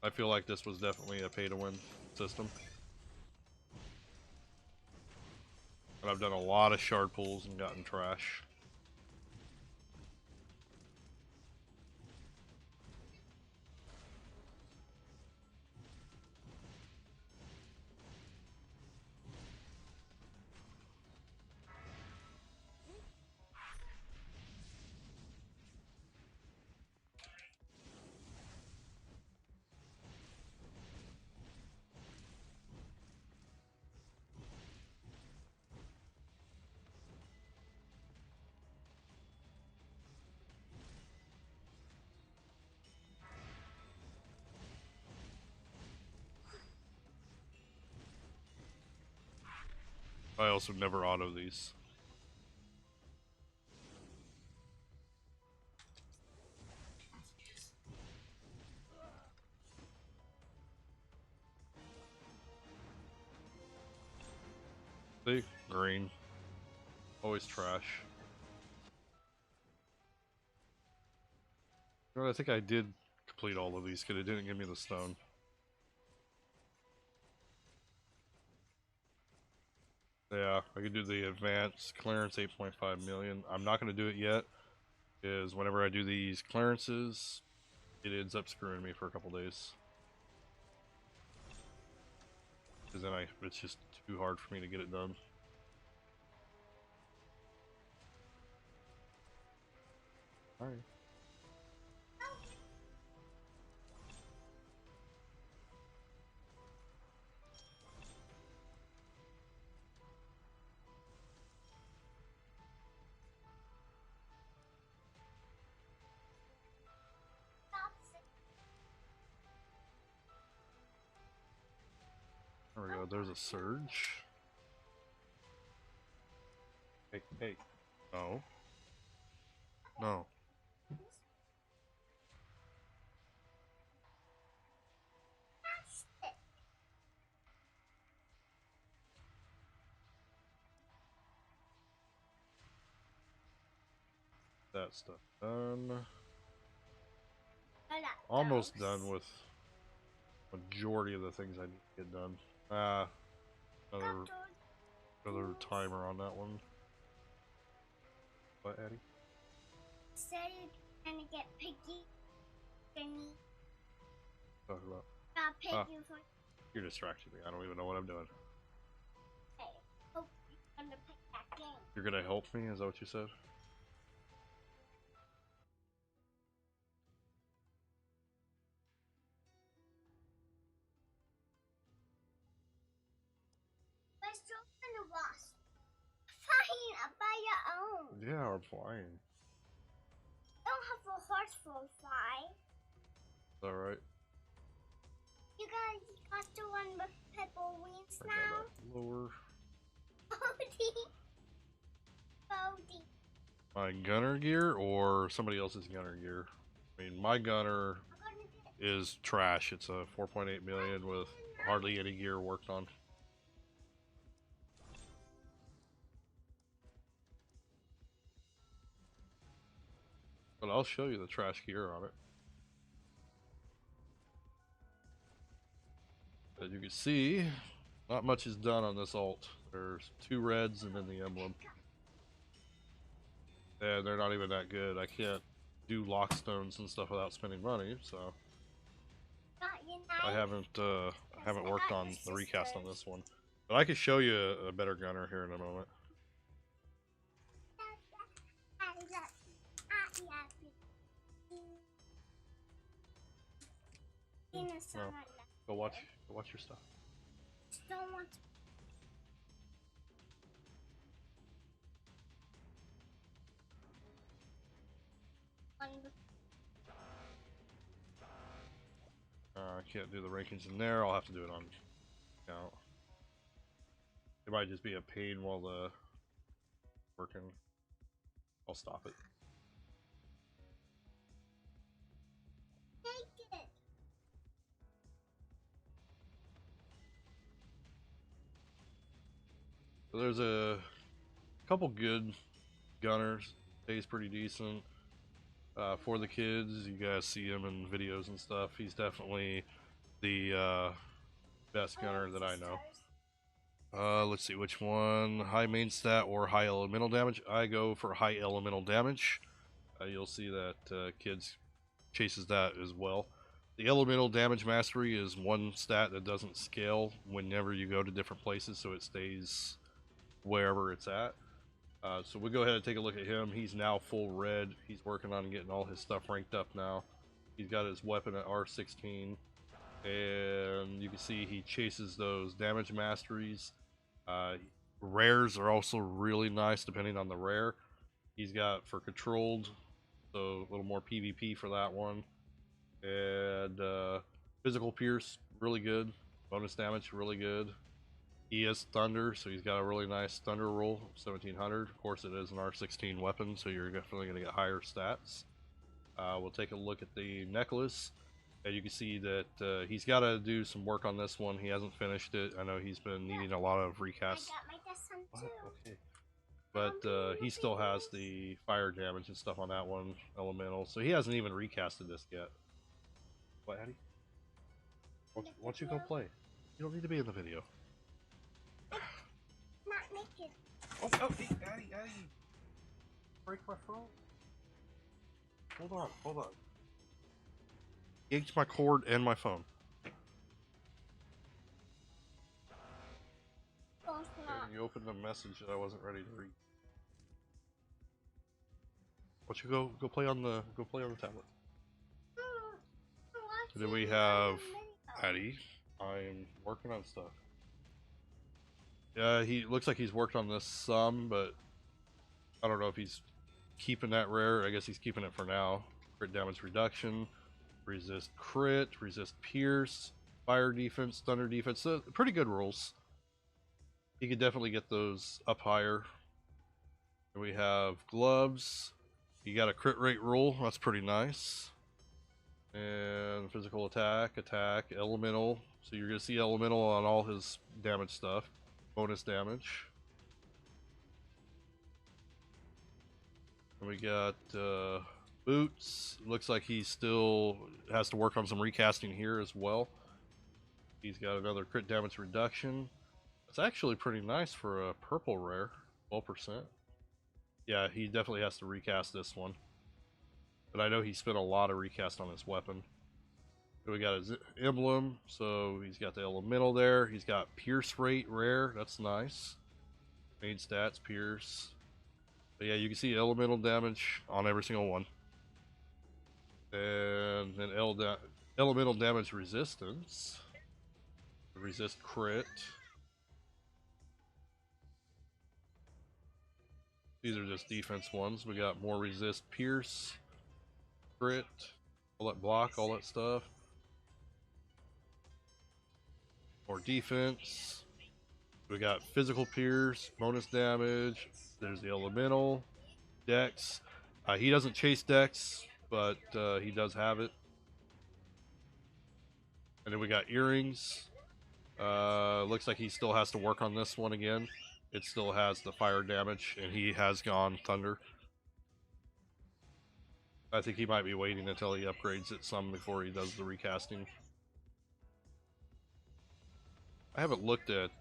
I feel like this was definitely a pay-to-win system. And I've done a lot of shard pulls and gotten trash. I also never auto these. See? Green. Always trash. You know, I think I did complete all of these because it didn't give me the stone. Yeah, I could do the advanced clearance 8.5 million. I'm not going to do it yet, because whenever I do these clearances, it ends up screwing me for a couple days. Because then it's just too hard for me to get it done. Alright. There we go, there's a surge. Hey, hey. No. No. that stuff done. I got Almost those. done with majority of the things I need to get done. Another Got those. another timer on that one. What, Eddie? Said you're trying to get piggy. Talk about. Got piggy for. You're distracting me. I don't even know what I'm doing. Hey, hope you're gonna pick that game. You're gonna help me? Is that what you said? We're still gonna watch. Fine, by your own. Yeah, I'm flying. Don't have a horse for fly. Is that right? You guys got the one with purple wings I now? got that lower. Bodie. Bodie. My gunner gear or somebody else's gunner gear? I mean, my gunner is trash. It's a 4.8 million with hardly any gear worked on. But I'll show you the trash gear on it. As you can see, not much is done on this alt. There's 2 reds and then the emblem. And they're not even that good. I can't do lockstones and stuff without spending money, so I haven't worked on the recast on this one. But I could show you a better gunner here in a moment. No. Go watch your stuff. Don't want to. I can't do the rankings in there. I'll have to do it on account. It might just be a pain while the working. I'll stop it. Take it. So there's a couple good gunners. Pays pretty decent. For the kids, you guys see him in videos and stuff. He's definitely the best gunner that I know. Let's see which one. High main stat or high elemental damage. I go for high elemental damage. You'll see that kids chases that as well. The elemental damage mastery is one stat that doesn't scale whenever you go to different places, so it stays wherever it's at. So we'll go ahead and take a look at him. He's now full red. He's working on getting all his stuff ranked up now. He's got his weapon at R16. And you can see he chases those damage masteries. Rares are also really nice depending on the rare. He's got for controlled, so a little more PvP for that one. And physical pierce, really good. Bonus damage, really good. He is Thunder, so he's got a really nice Thunder roll, 1700. Of course, it is an R16 weapon, so you're definitely going to get higher stats. We'll take a look at the necklace. And you can see that he's got to do some work on this one. He hasn't finished it. I know he's been needing a lot of recasts. I got my desk on too. Okay. But he still has the fire damage and stuff on that one, elemental. So he hasn't even recasted this yet. What, Addie? Why don't you go play? You don't need to be in the video. Not naked. Oh, hey, Addie. Break my phone. Hold on. Yanked my cord and my phone. And you opened a message that I wasn't ready to read. Why don't you go play on the tablet? And then we have Addie. I'm working on stuff. Yeah, he looks like he's worked on this some, but I don't know if he's keeping that rare. I guess he's keeping it for now. Crit damage reduction, resist crit, resist pierce, fire defense, thunder defense. So pretty good rules. You could definitely get those up higher. And we have gloves. You got a crit rate rule. That's pretty nice. And physical attack, elemental. So you're going to see elemental on all his damage stuff. Bonus damage. And we got boots. Looks like he still has to work on some recasting here as well. He's got another crit damage reduction. It's actually pretty nice for a purple rare, 12%. Yeah, he definitely has to recast this one. But I know he spent a lot of recast on his weapon. We got his emblem, so he's got the elemental there. He's got pierce rate rare, that's nice. Main stats, pierce. But yeah, you can see elemental damage on every single one. And then elemental damage resistance. Resist crit. These are just defense ones. We got more resist pierce, crit, all that block, all that stuff. More defense. We got physical pierce, bonus damage. There's the elemental, dex. He doesn't chase dex, but he does have it. And then we got earrings. Looks like he still has to work on this one again. It still has the fire damage, and he has gone thunder. I think he might be waiting until he upgrades it some before he does the recasting. I haven't looked at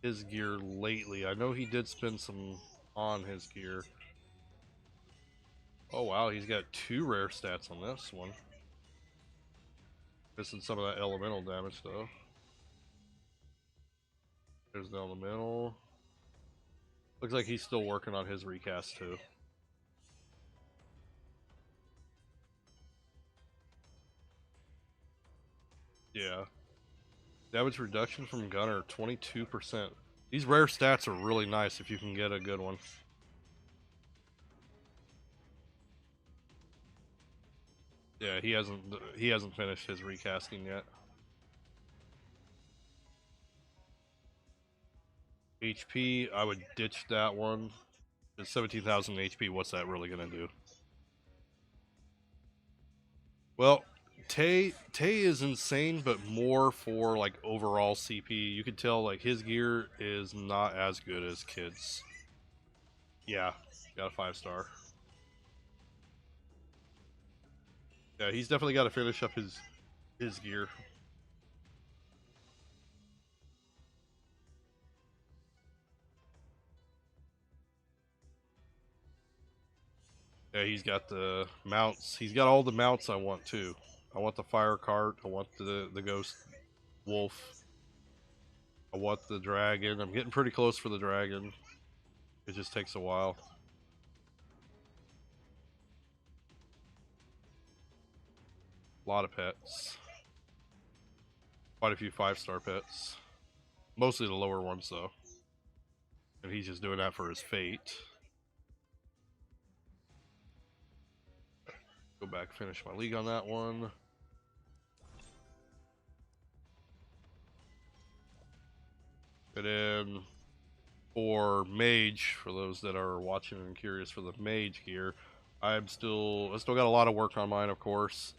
his gear lately. I know he did spend some on his gear. Oh wow, he's got 2 rare stats on this one. Missing some of that elemental damage though. There's the elemental. Looks like he's still working on his recast too. Yeah. Damage reduction from Gunner, 22%. These rare stats are really nice if you can get a good one. Yeah, he hasn't finished his recasting yet. HP, I would ditch that one. It's 17,000 HP, what's that really gonna do? Well, Tay is insane, but more for like overall CP. You can tell like his gear is not as good as Kid's. Yeah, got a 5-star. Yeah, he's definitely got to finish up his gear. Yeah, he's got the mounts. He's got all the mounts I want too. I want the fire cart. I want the ghost wolf. I want the dragon. I'm getting pretty close for the dragon. It just takes a while. A lot of pets. Quite a few 5-star pets. Mostly the lower ones though. And he's just doing that for his fate. Go back, finish my league on that one. And then for mage, for those that are watching and curious for the mage gear, I still got a lot of work on mine, of course.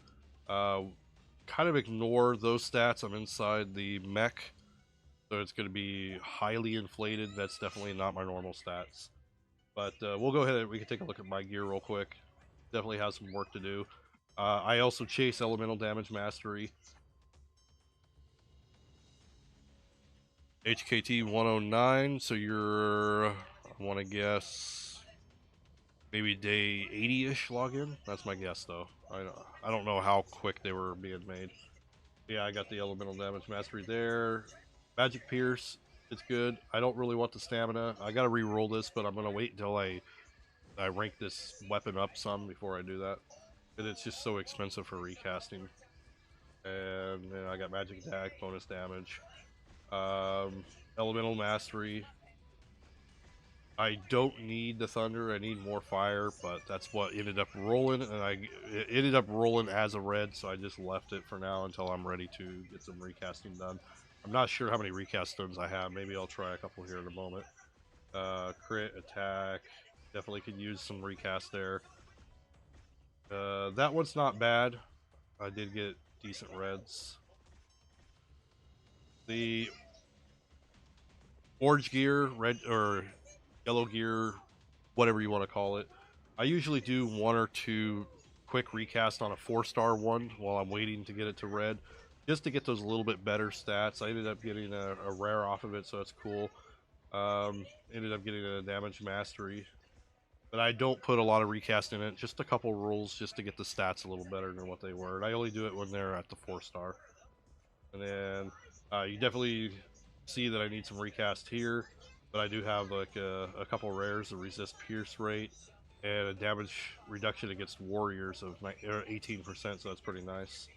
Kind of ignore those stats. I'm inside the mech, so it's going to be highly inflated. That's definitely not my normal stats. But we'll go ahead and we can take a look at my gear real quick. Definitely has some work to do. I also chase elemental damage mastery. HKT 109, so you're, I want to guess, maybe day 80-ish login. That's my guess though. I don't know how quick they were being made. Yeah, I got the elemental damage mastery there. Magic Pierce, it's good. I don't really want the stamina. I gotta re-roll this, but I'm gonna wait until I rank this weapon up some before I do that. And it's just so expensive for recasting. And then I got magic attack, bonus damage. Elemental mastery. I don't need the thunder, I need more fire, but that's what ended up rolling, and it ended up rolling as a red, so I just left it for now until I'm ready to get some recasting done. I'm not sure how many recast stones I have. Maybe I'll try a couple here in a moment. Crit, attack, definitely could use some recast there. That one's not bad. I did get decent reds. The orange gear, red or yellow gear, whatever you want to call it. I usually do 1 or 2 quick recast on a 4-star one while I'm waiting to get it to red, just to get those a little bit better stats. I ended up getting a rare off of it, so that's cool. Ended up getting a damage mastery, but I don't put a lot of recast in it, just a couple rules just to get the stats a little better than what they were. And I only do it when they're at the 4-star. And then you definitely see that I need some recast here, but I do have like a couple rares that resist pierce rate and a damage reduction against warriors of 18%, so that's pretty nice.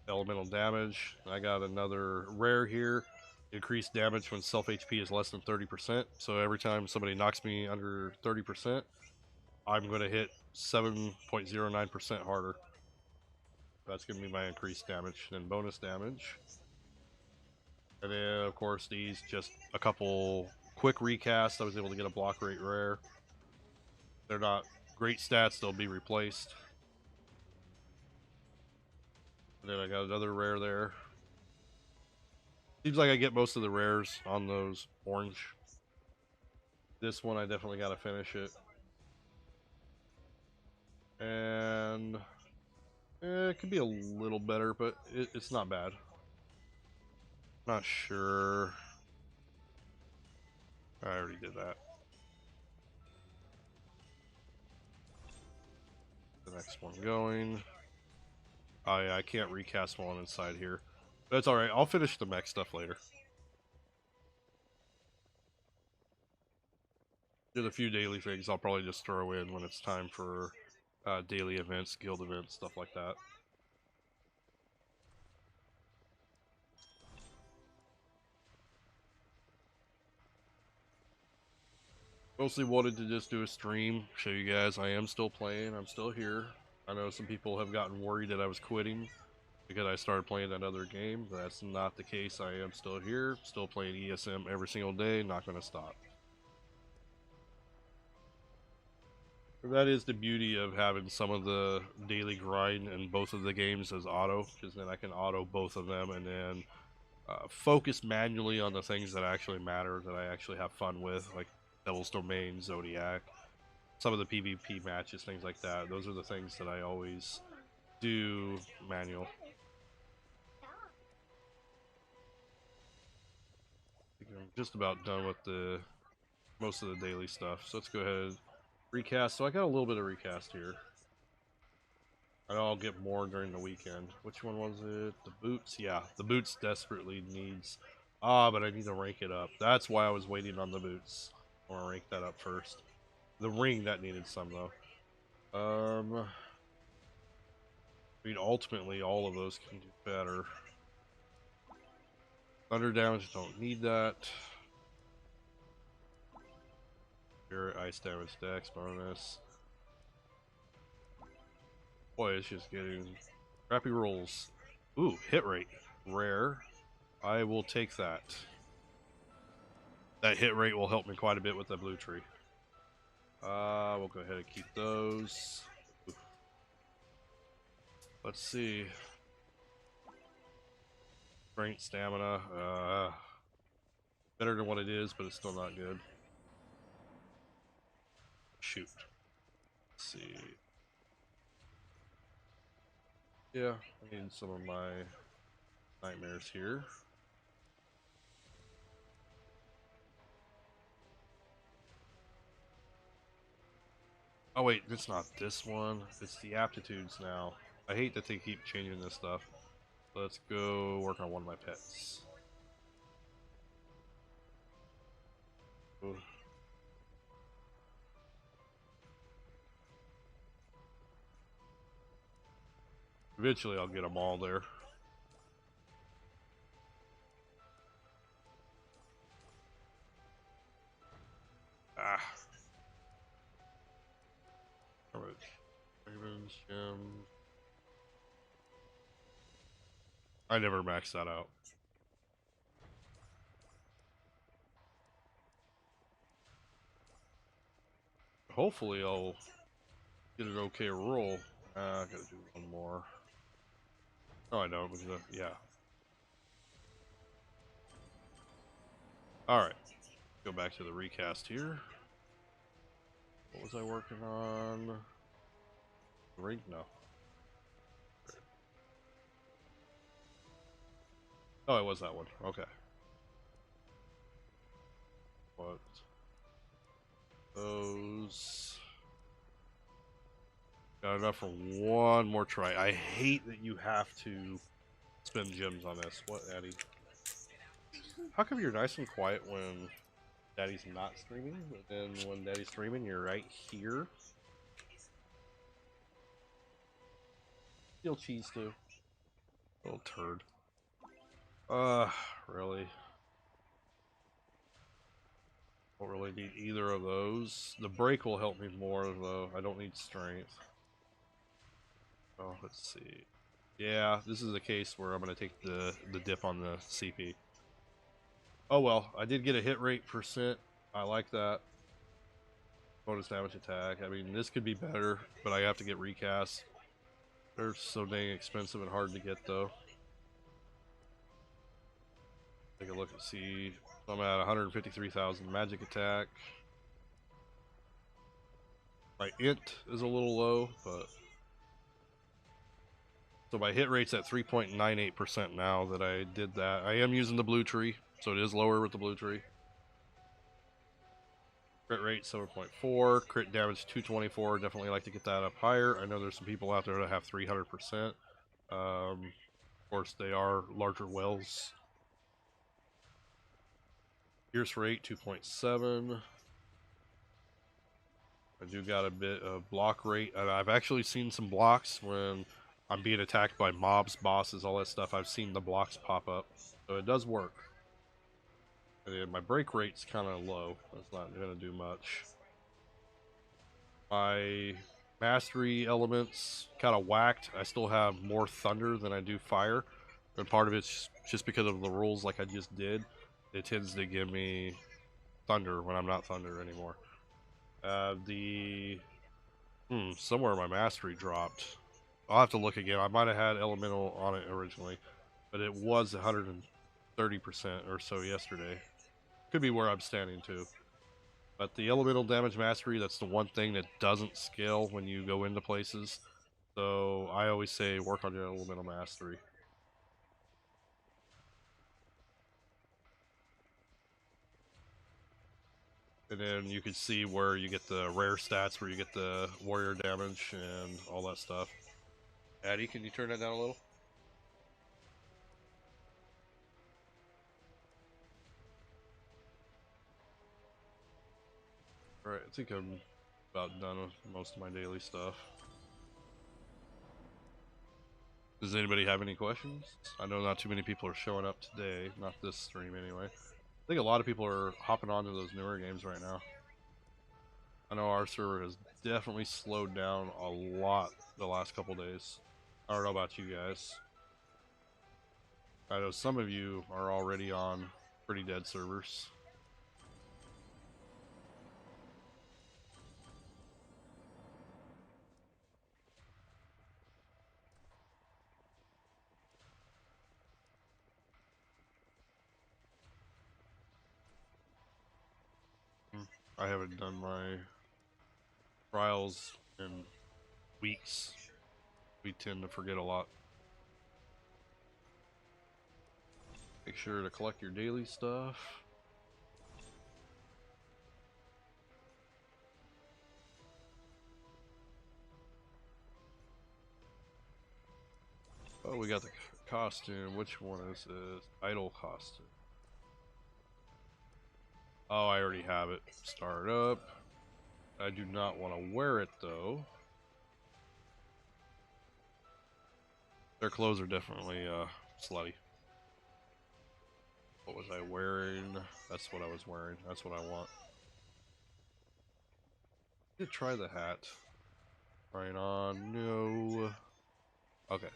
Elemental damage. I got another rare here. Increased damage when self HP is less than 30%. So every time somebody knocks me under 30%, I'm going to hit 7.09% harder. That's going to be my increased damage. And bonus damage. And then, of course, these just a couple quick recasts. I was able to get a block rate rare. They're not great stats, they'll be replaced. And then I got another rare there. Seems like I get most of the rares on those orange. This one I definitely got to finish it. And it could be a little better, but it's not bad. Not sure. I already did that. The next one going. I can't recast one inside here. But it's alright, I'll finish the mech stuff later. There's a few daily things I'll probably just throw in when it's time for daily events, guild events, stuff like that. Mostly wanted to just do a stream, show you guys I am still playing, I'm still here. I know some people have gotten worried that I was quitting because I started playing another game, but that's not the case. I am still here, still playing ESM every single day, not going to stop. That is the beauty of having some of the daily grind in both of the games as auto, because then I can auto both of them and then focus manually on the things that actually matter, that I actually have fun with, like Devil's Domain, Zodiac, some of the PvP matches, things like that. Those are the things that I always do manual. I think I'm just about done with the most of the daily stuff, so let's go ahead and recast. So I got a little bit of recast here. I know I'll get more during the weekend. Which one was it? The boots? Yeah, the boots desperately needs... but I need to rank it up. That's why I was waiting on the boots. I want to rank that up first. The ring, that needed some, though. I mean, ultimately, all of those can do better. Thunder damage, don't need that. Spirit, ice damage, dex, bonus. Boy, it's just getting crappy rolls. Ooh, hit rate. Rare. I will take that. That hit rate will help me quite a bit with the blue tree. We'll go ahead and keep those. Oof. Let's see. Strength, stamina. Better than what it is, but it's still not good. Shoot. Let's see. Yeah, I need some of my nightmares here. Oh wait, it's not this one. It's the aptitudes now. I hate that they keep changing this stuff. Let's go work on one of my pets. Ooh. Eventually I'll get them all there. Ah. How much? Ravens, gems. I never maxed that out. Hopefully I'll get an okay roll. I gotta do one more. Oh, I know. Yeah. Alright. Go back to the recast here. What was I working on? Ring? No. Oh, it was that one. Okay. What? Those. Got enough for one more try. I hate that you have to spend gems on this. What, Addy? How come you're nice and quiet when Daddy's not streaming, but then when Daddy's streaming, you're right here? Steal cheese too. Little turd. Really? Don't really need either of those. The break will help me more though. I don't need strength. Oh, let's see. Yeah, this is a case where I'm gonna take the dip on the CP. Oh well, I did get a hit rate percent. I like that. Bonus damage attack. I mean, this could be better, but I have to get recast. They're so dang expensive and hard to get though. Take a look and see. I'm at 153,000 magic attack. My int is a little low, but so my hit rate's at 3.98% now that I did that. I am using the blue tree, so it is lower with the blue tree. Crit rate 7.4, crit damage 224. Definitely like to get that up higher. I know there's some people out there that have 300%. Of course, they are larger wells. Pierce rate 2.7. I do got a bit of block rate, and I've actually seen some blocks when I'm being attacked by mobs, bosses, all that stuff. I've seen the blocks pop up, so it does work. And then my break rate's kind of low. That's not going to do much. My mastery elements kind of whacked. I still have more thunder than I do fire, and part of it's just because of the rules like I just did. It tends to give me thunder when I'm not thunder anymore. Somewhere my mastery dropped. I'll have to look again. I might have had elemental on it originally, but it was 130% or so yesterday. Could be where I'm standing too. But the elemental damage mastery, that's the one thing that doesn't scale when you go into places. So I always say work on your elemental mastery. And then you can see where you get the rare stats, where you get the warrior damage and all that stuff. Addy, can you turn that down a little? Alright, I think I'm about done with most of my daily stuff. Does anybody have any questions? I know not too many people are showing up today, not this stream anyway. I think a lot of people are hopping onto those newer games right now. I know our server has definitely slowed down a lot the last couple days. I don't know about you guys. I know some of you are already on pretty dead servers. I haven't done my trials in weeks. We tend to forget a lot. Make sure to collect your daily stuff. Oh, we got the costume. Which one is this? Idle costume. Oh, I already have it. Start up. I do not want to wear it though. Their clothes are definitely slutty. What was I wearing? That's what I was wearing. That's what I want. I did try the hat. Trying on. No. Okay.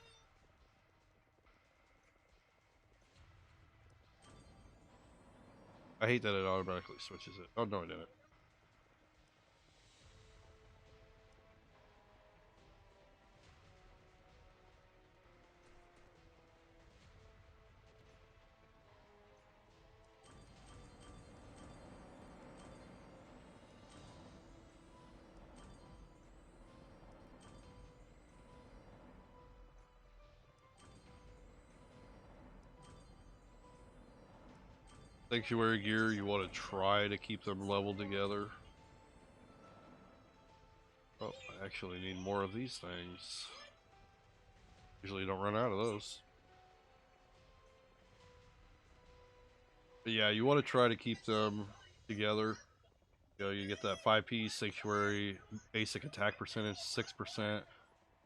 I hate that it automatically switches it. Oh, no, it didn't. sanctuary gear, you want to try to keep them leveled together. Oh, I actually need more of these things. Usually don't run out of those. But yeah, you want to try to keep them together. You know, you get that 5-piece sanctuary, basic attack percentage 6%,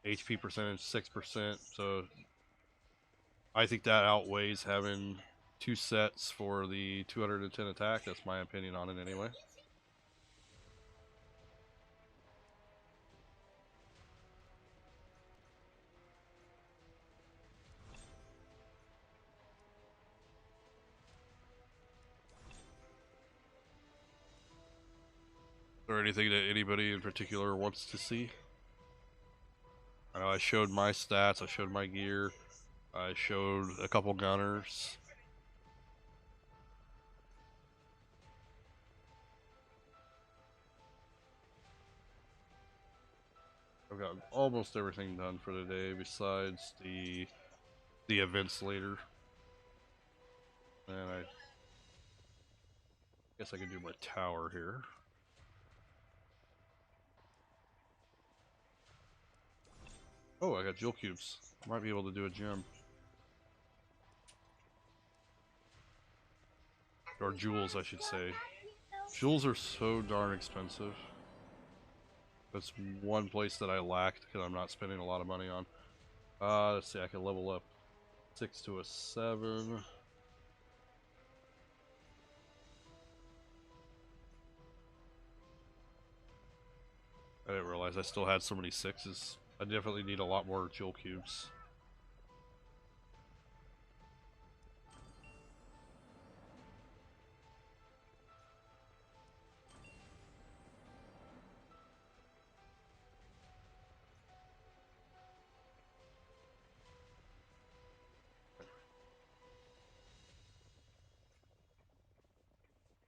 HP percentage 6%. So I think that outweighs having 2 sets for the 210 attack. That's my opinion on it anyway. Is there anything that anybody in particular wants to see? I know I showed my stats, I showed my gear, I showed a couple gunners. I've got almost everything done for today besides the events later. And I guess I could do my tower here. Oh, I got jewel cubes. Might be able to do a gem. Or jewels, I should say. Jewels are so darn expensive. That's one place that I lacked because I'm not spending a lot of money on. Let's see, I can level up 6 to a 7. I didn't realize I still had so many 6s. I definitely need a lot more jewel cubes.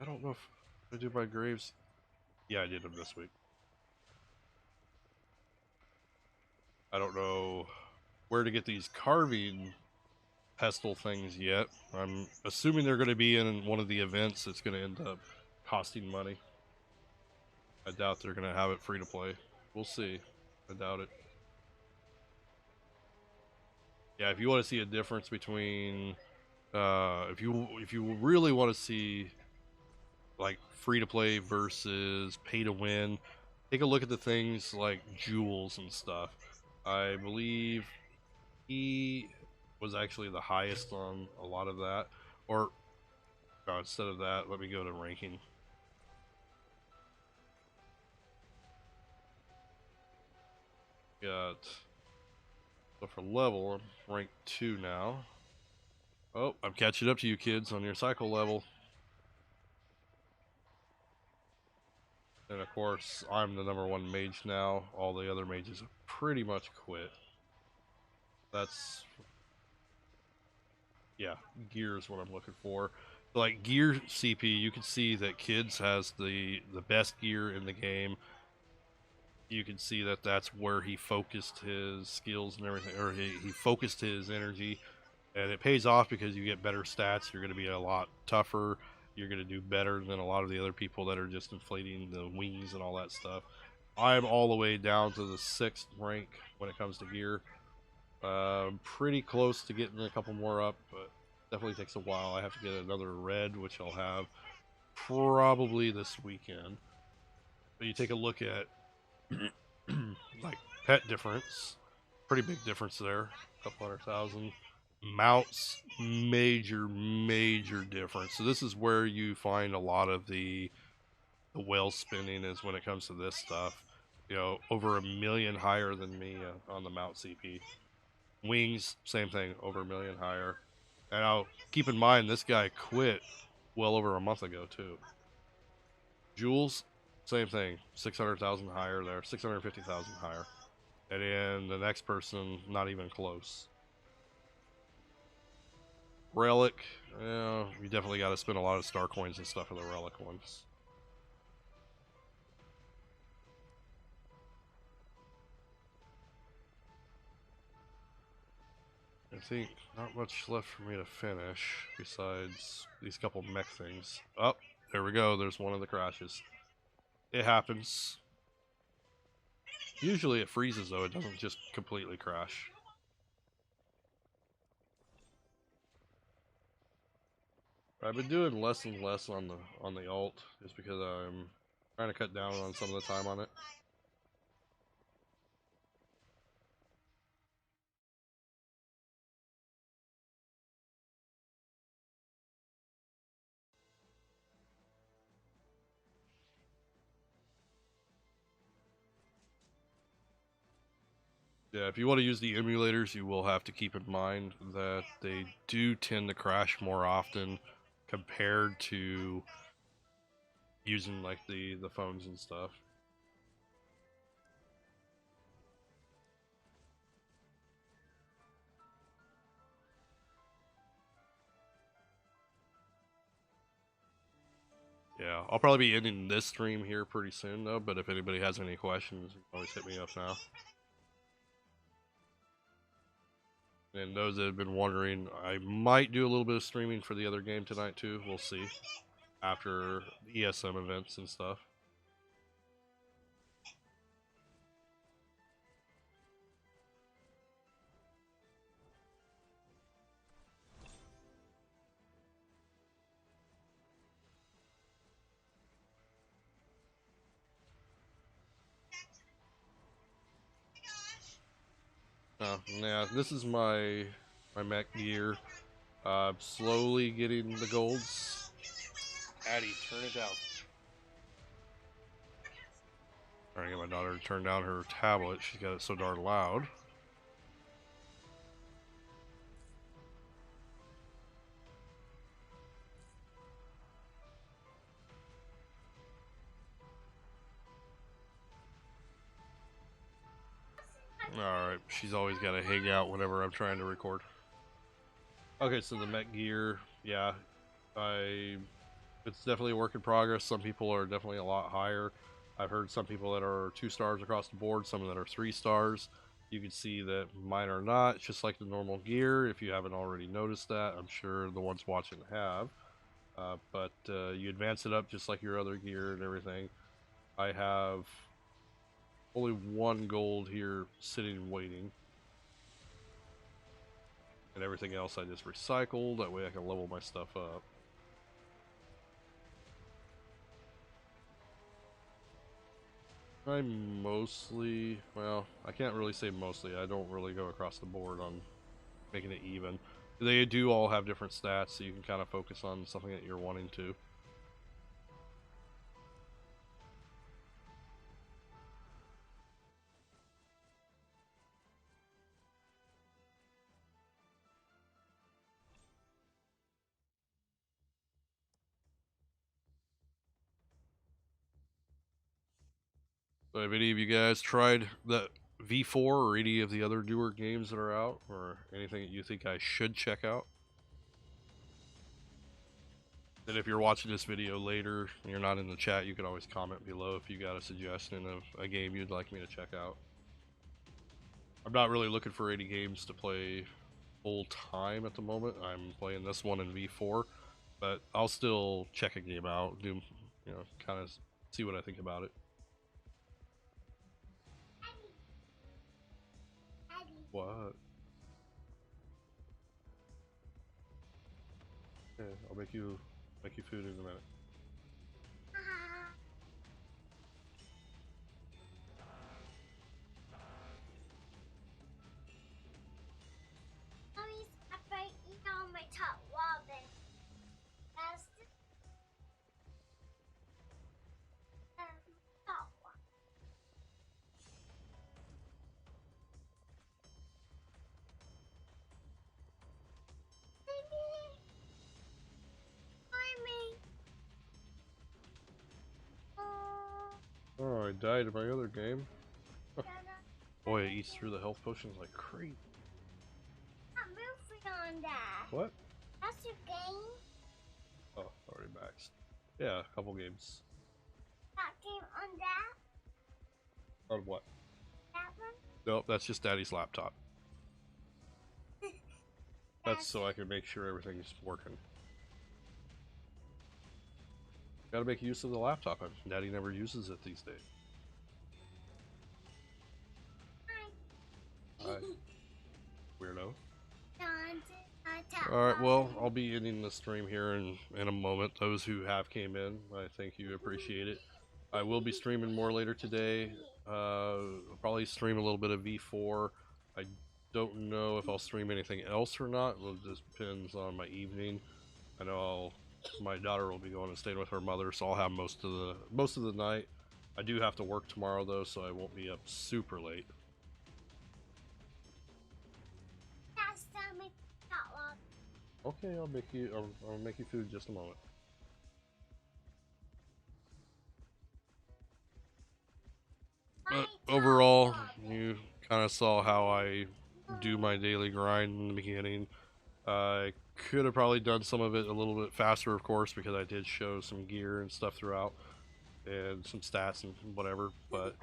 I don't know if I did my graves. Yeah, I did them this week. I don't know where to get these carving pestle things yet. I'm assuming they're going to be in one of the events that's going to end up costing money. I doubt they're going to have it free to play. We'll see. I doubt it. Yeah, if you want to see a difference between if you really want to see like free to play versus pay to win, take a look at the things like jewels and stuff. I believe he was actually the highest on a lot of that. Or no, instead of that, let me go to ranking. Got so for level, I'm rank 2 now. Oh, I'm catching up to you kids on your cycle level. And of course, I'm the #1 mage now. All the other mages have pretty much quit. That's, yeah, gear is what I'm looking for. Like gear CP, you can see that Kids has the best gear in the game. You can see that that's where he focused his skills and everything, or he focused his energy, and it pays off because you get better stats. You're going to be a lot tougher. You're going to do better than a lot of the other people that are just inflating the wings and all that stuff. I'm all the way down to the 6th rank when it comes to gear. Pretty close to getting a couple more up, but definitely takes a while. I have to get another red, which I'll have probably this weekend. But you take a look at like pet difference, pretty big difference there, a couple 100,000. Mounts, major difference. So this is where you find a lot of the whale spinning is when it comes to this stuff. You know, over 1,000,000 higher than me on the mount CP. Wings, same thing, over 1,000,000 higher. And now keep in mind this guy quit well over a month ago too. Jewels, same thing, 600,000 higher there, 650,000 higher. And then the next person, not even close. Relic, yeah, you definitely got to spend a lot of star coins and stuff for the relic ones. I think not much left for me to finish besides these couple mech things. Oh, there we go. There's one of the crashes. It happens. Usually it freezes though. It doesn't just completely crash. I've been doing less and less on the alt just because I'm trying to cut down on some of the time on it. Yeah, if you want to use the emulators, you will have to keep in mind that they do tend to crash more often compared to using like the phones and stuff. Yeah, I'll probably be ending this stream here pretty soon though, but if anybody has any questions, you can always hit me up now. And those that have been wondering, I might do a little bit of streaming for the other game tonight too. We'll see after the ESM events and stuff. Yeah, this is my mech gear. Slowly getting the golds. Addie, turn it down. Trying to get my daughter to turn down her tablet. She's got it so darn loud. Alright, she's always got to hang out whenever I'm trying to record. Okay, so the mech gear, yeah, it's definitely a work in progress. Some people are definitely a lot higher. I've heard some people that are 2 stars across the board, some that are 3 stars. You can see that mine are not. It's just like the normal gear. If you haven't already noticed that, I'm sure the ones watching have. But you advance it up just like your other gear and everything. I have only 1 gold here sitting and waiting. And everything else I just recycled. That way I can level my stuff up. I mostly, well, I can't really say mostly. I don't really go across the board on making it even. They do all have different stats, so you can kind of focus on something that you're wanting to. So have any of you guys tried the V4 or any of the other newer games that are out, or anything that you think I should check out? And if you're watching this video later and you're not in the chat, you can always comment below if you got a suggestion of a game you'd like me to check out. I'm not really looking for any games to play full time at the moment. I'm playing this one in V4, but I'll still check a game out, do, you know, kind of see what I think about it. What? Yeah, I'll make you food in a minute. Mommy's pepper eat on my top robin. That's the top one. Baby, me. Oh, I died in my other game. Boy, it eats through the health potions like crazy. I'm moving on that. What? That's your game. Oh, already maxed. Yeah, a couple games. That game on that. On what? That one. Nope, that's just Daddy's laptop. That's so I can make sure everything's working. Gotta make use of the laptop. Daddy never uses it these days. Hi. Weirdo. Alright, well, I'll be ending the stream here in a moment. Those who have came in, I thank you, appreciate it. I will be streaming more later today. I'll probably stream a little bit of V4. I don't know if I'll stream anything else or not. It just depends on my evening. I know my daughter will be going and staying with her mother, so I'll have most of the night. I do have to work tomorrow though, so I won't be up super late. Okay, I'll make you food in just a moment. But overall, you kind of saw how I do my daily grind in the beginning. I could have probably done some of it a little bit faster, of course, because I did show some gear and stuff throughout, and some stats and whatever. But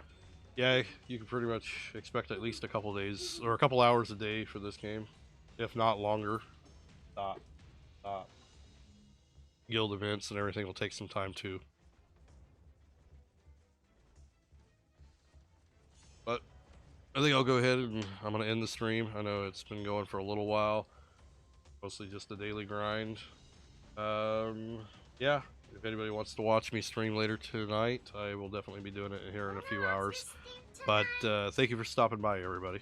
yeah, you can pretty much expect at least a couple days or a couple hours a day for this game, if not longer. Guild events and everything will take some time too. But I think I'll go ahead and I'm going to end the stream. I know it's been going for a little while. Mostly just a daily grind. Yeah, if anybody wants to watch me stream later tonight, I will definitely be doing it here in a few hours. But thank you for stopping by, everybody.